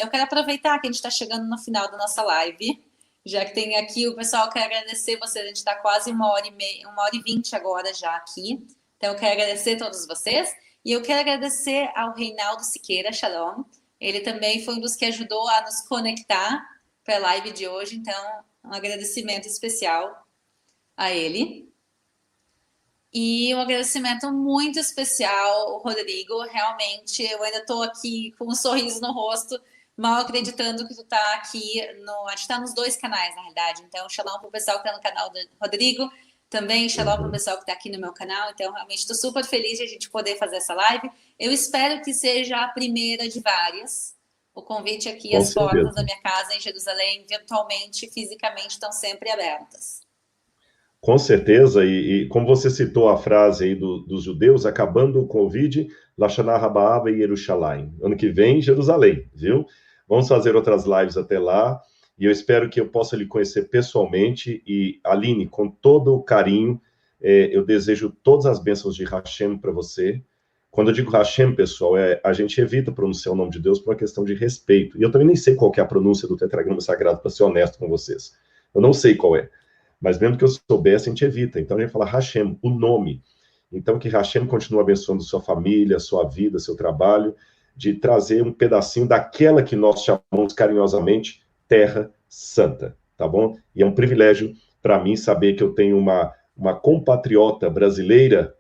eu quero aproveitar que a gente está chegando no final da nossa live, já que tem aqui o pessoal, quer agradecer vocês, a gente está quase 1h30, 1h20 agora já aqui. Então, eu quero agradecer a todos vocês. E eu quero agradecer ao Reinaldo Siqueira, Shalom. Ele também foi um dos que ajudou a nos conectar para a live de hoje. Então, um agradecimento especial a ele. E um agradecimento muito especial ao Rodrigo. Realmente, eu ainda estou aqui com um sorriso no rosto, mal acreditando que tu está aqui. A gente está nos 2 canais, na realidade. Então, Shalom para o pessoal que está no canal do Rodrigo. Também shalom para o pessoal que está aqui no meu canal. Então, realmente, estou super feliz de a gente poder fazer essa live. Eu espero que seja a primeira de várias. O convite aqui, as portas da minha casa em Jerusalém, virtualmente, fisicamente, estão sempre abertas. Com certeza, e como você citou a frase aí dos judeus, acabando o Covid, Lashana Rabaa e Yerushalayim. Ano que vem, Jerusalém, viu? Vamos fazer outras lives até lá. E eu espero que eu possa lhe conhecer pessoalmente. E, Aline, com todo o carinho, eu desejo todas as bênçãos de Hashem para você. Quando eu digo Hashem, pessoal, a gente evita pronunciar o nome de Deus por uma questão de respeito. E eu também nem sei qual que é a pronúncia do tetragrama sagrado, para ser honesto com vocês. Eu não sei qual é. Mas mesmo que eu soubesse, a gente evita. Então, a gente fala Hashem, o nome. Então, que Hashem continue abençoando sua família, sua vida, seu trabalho, de trazer um pedacinho daquela que nós chamamos carinhosamente Terra Santa, tá bom? E é um privilégio para mim saber que eu tenho uma compatriota brasileira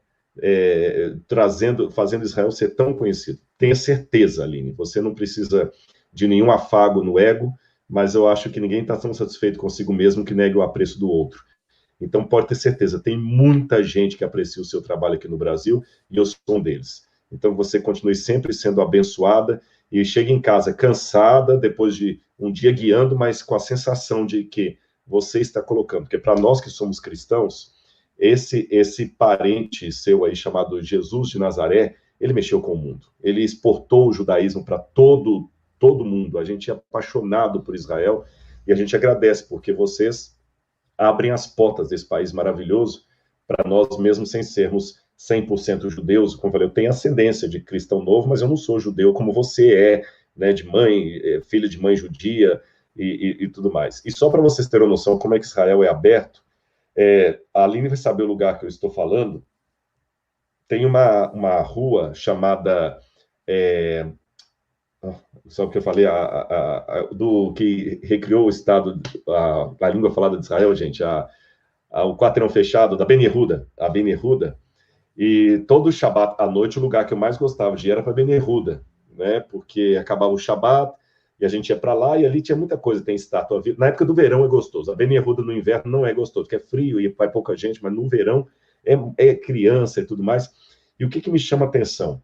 fazendo Israel ser tão conhecido. Tenha certeza, Aline, você não precisa de nenhum afago no ego, mas eu acho que ninguém está tão satisfeito consigo mesmo que negue o apreço do outro. Então, pode ter certeza, tem muita gente que aprecia o seu trabalho aqui no Brasil, e eu sou um deles. Então, você continue sempre sendo abençoada, e chegue em casa cansada, depois de um dia guiando, mas com a sensação de que você está colocando, porque para nós que somos cristãos, esse parente seu aí, chamado Jesus de Nazaré, ele mexeu com o mundo, ele exportou o judaísmo para todo mundo, a gente é apaixonado por Israel, e a gente agradece, porque vocês abrem as portas desse país maravilhoso para nós mesmos, sem sermos 100% judeus. Como eu falei, eu tenho ascendência de cristão novo, mas eu não sou judeu como você é, né, de mãe, filho de mãe judia e tudo mais. E só para vocês terem noção como é que Israel é aberto, a Aline vai saber o lugar que eu estou falando. Tem uma rua chamada... sabe o que eu falei? Do que recriou o Estado, a língua falada de Israel, gente, o quarteirão fechado da Ben Yehuda, a Ben Yehuda. E todo Shabat à noite, o lugar que eu mais gostava de ir era para Ben Yehuda, né? Porque acabava o Shabat, e a gente ia para lá, e ali tinha muita coisa, tem estátua viva. Na época do verão é gostoso, a Ben Yehuda no inverno não é gostoso, porque é frio e vai pouca gente, mas no verão é criança e tudo mais. E o que me chama a atenção?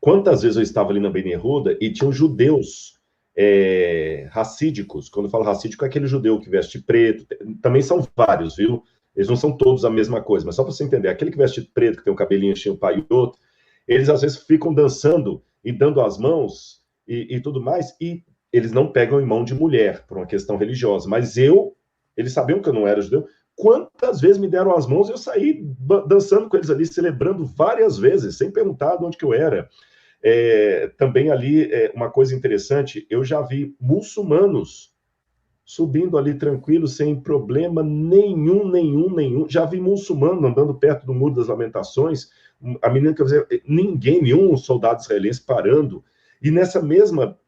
Quantas vezes eu estava ali na Ben Yehuda e tinham judeus racídicos. Quando eu falo racídico, é aquele judeu que veste preto. Também são vários, viu? Eles não são todos a mesma coisa, mas só para você entender, aquele que veste preto, que tem um cabelinho cheio, pai e outro, eles às vezes ficam dançando e dando as mãos e tudo mais, e eles não pegam em mão de mulher, por uma questão religiosa. Mas eles sabiam que eu não era judeu. Quantas vezes me deram as mãos e eu saí dançando com eles ali, celebrando várias vezes, sem perguntar de onde que eu era. Também ali, uma coisa interessante, eu já vi muçulmanos subindo ali tranquilo, sem problema nenhum. Já vi muçulmano andando perto do Muro das Lamentações, a menina, quer dizer, nenhum soldado israelense parando. E nessa mesma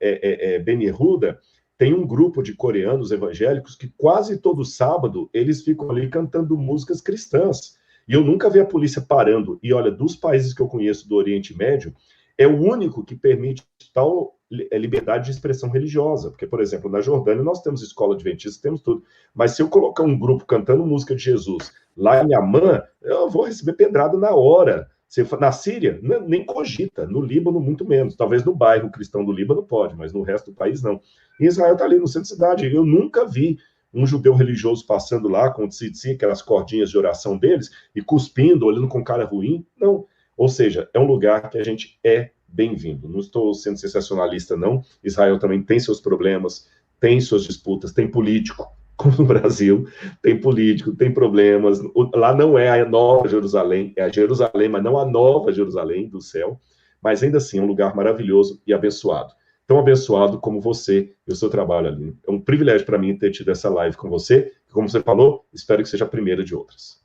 Ben Yehuda, tem um grupo de coreanos evangélicos que quase todo sábado eles ficam ali cantando músicas cristãs. E eu nunca vi a polícia parando. E olha, dos países que eu conheço do Oriente Médio, é o único que permite tal liberdade de expressão religiosa. Porque, por exemplo, na Jordânia nós temos escola adventista, temos tudo. Mas se eu colocar um grupo cantando música de Jesus lá em Amman, eu vou receber pedrada na hora. Na Síria, nem cogita. No Líbano, muito menos. Talvez no bairro cristão do Líbano pode, mas no resto do país, não. E Israel está ali no centro da cidade. Eu nunca vi um judeu religioso passando lá com o tzitzi, aquelas cordinhas de oração deles, e cuspindo, olhando com cara ruim. Não. Ou seja, é um lugar que a gente é bem-vindo. Não estou sendo sensacionalista, não. Israel também tem seus problemas, tem suas disputas, tem político, como no Brasil, tem político, tem problemas. Lá não é a Nova Jerusalém, é a Jerusalém, mas não a Nova Jerusalém do céu. Mas ainda assim, é um lugar maravilhoso e abençoado. Tão abençoado como você e o seu trabalho ali. É um privilégio para mim ter tido essa live com você. Como você falou, espero que seja a primeira de outras.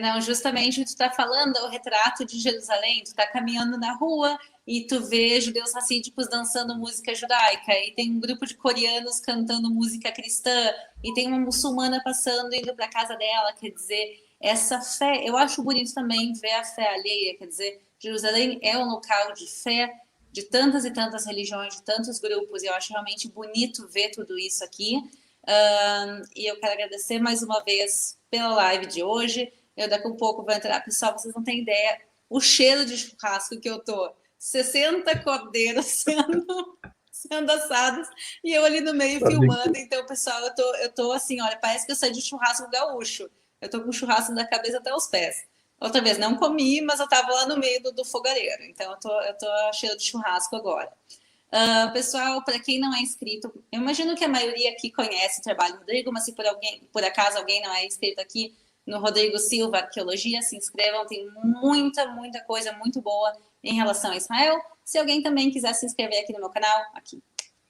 Não, justamente o que tu está falando é o retrato de Jerusalém. Tu está caminhando na rua e tu vê judeus racídicos dançando música judaica, e tem um grupo de coreanos cantando música cristã, e tem uma muçulmana passando, indo para casa dela. Quer dizer, essa fé, eu acho bonito também ver a fé alheia. Quer dizer, Jerusalém é um local de fé de tantas e tantas religiões, de tantos grupos, e eu acho realmente bonito ver tudo isso aqui. E eu quero agradecer mais uma vez pela live de hoje. Eu daqui a pouco vou entrar, pessoal, vocês não têm ideia o cheiro de churrasco que eu tô. 60 cordeiros sendo assados e eu ali no meio filmando. Então, pessoal, eu tô assim, olha, parece que eu saí de churrasco gaúcho. Eu tô com churrasco da cabeça até os pés. Outra vez, não comi, mas eu tava lá no meio do fogareiro. Então, eu tô cheio de churrasco agora. Pessoal, para quem não é inscrito, eu imagino que a maioria aqui conhece o trabalho do Rodrigo, mas se por acaso alguém não é inscrito aqui no Rodrigo Silva Arqueologia, se inscrevam, tem muita coisa muito boa em relação a Israel. Se alguém também quiser se inscrever aqui no meu canal, aqui,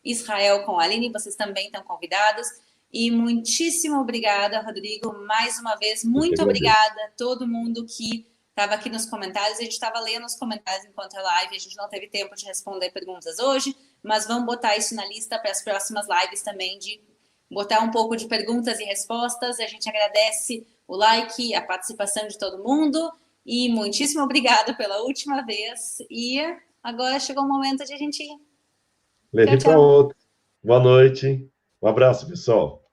Israel com a Aline, vocês também estão convidados. E muitíssimo obrigada, Rodrigo, mais uma vez. Muito obrigada a todo mundo que estava aqui nos comentários. A gente estava lendo os comentários enquanto a live, a gente não teve tempo de responder perguntas hoje, mas vamos botar isso na lista para as próximas lives também, de botar um pouco de perguntas e respostas. A gente agradece o like, a participação de todo mundo, e muitíssimo obrigada pela última vez. E agora chegou o momento de a gente ir. Tchau, tchau. Boa noite. Um abraço, pessoal.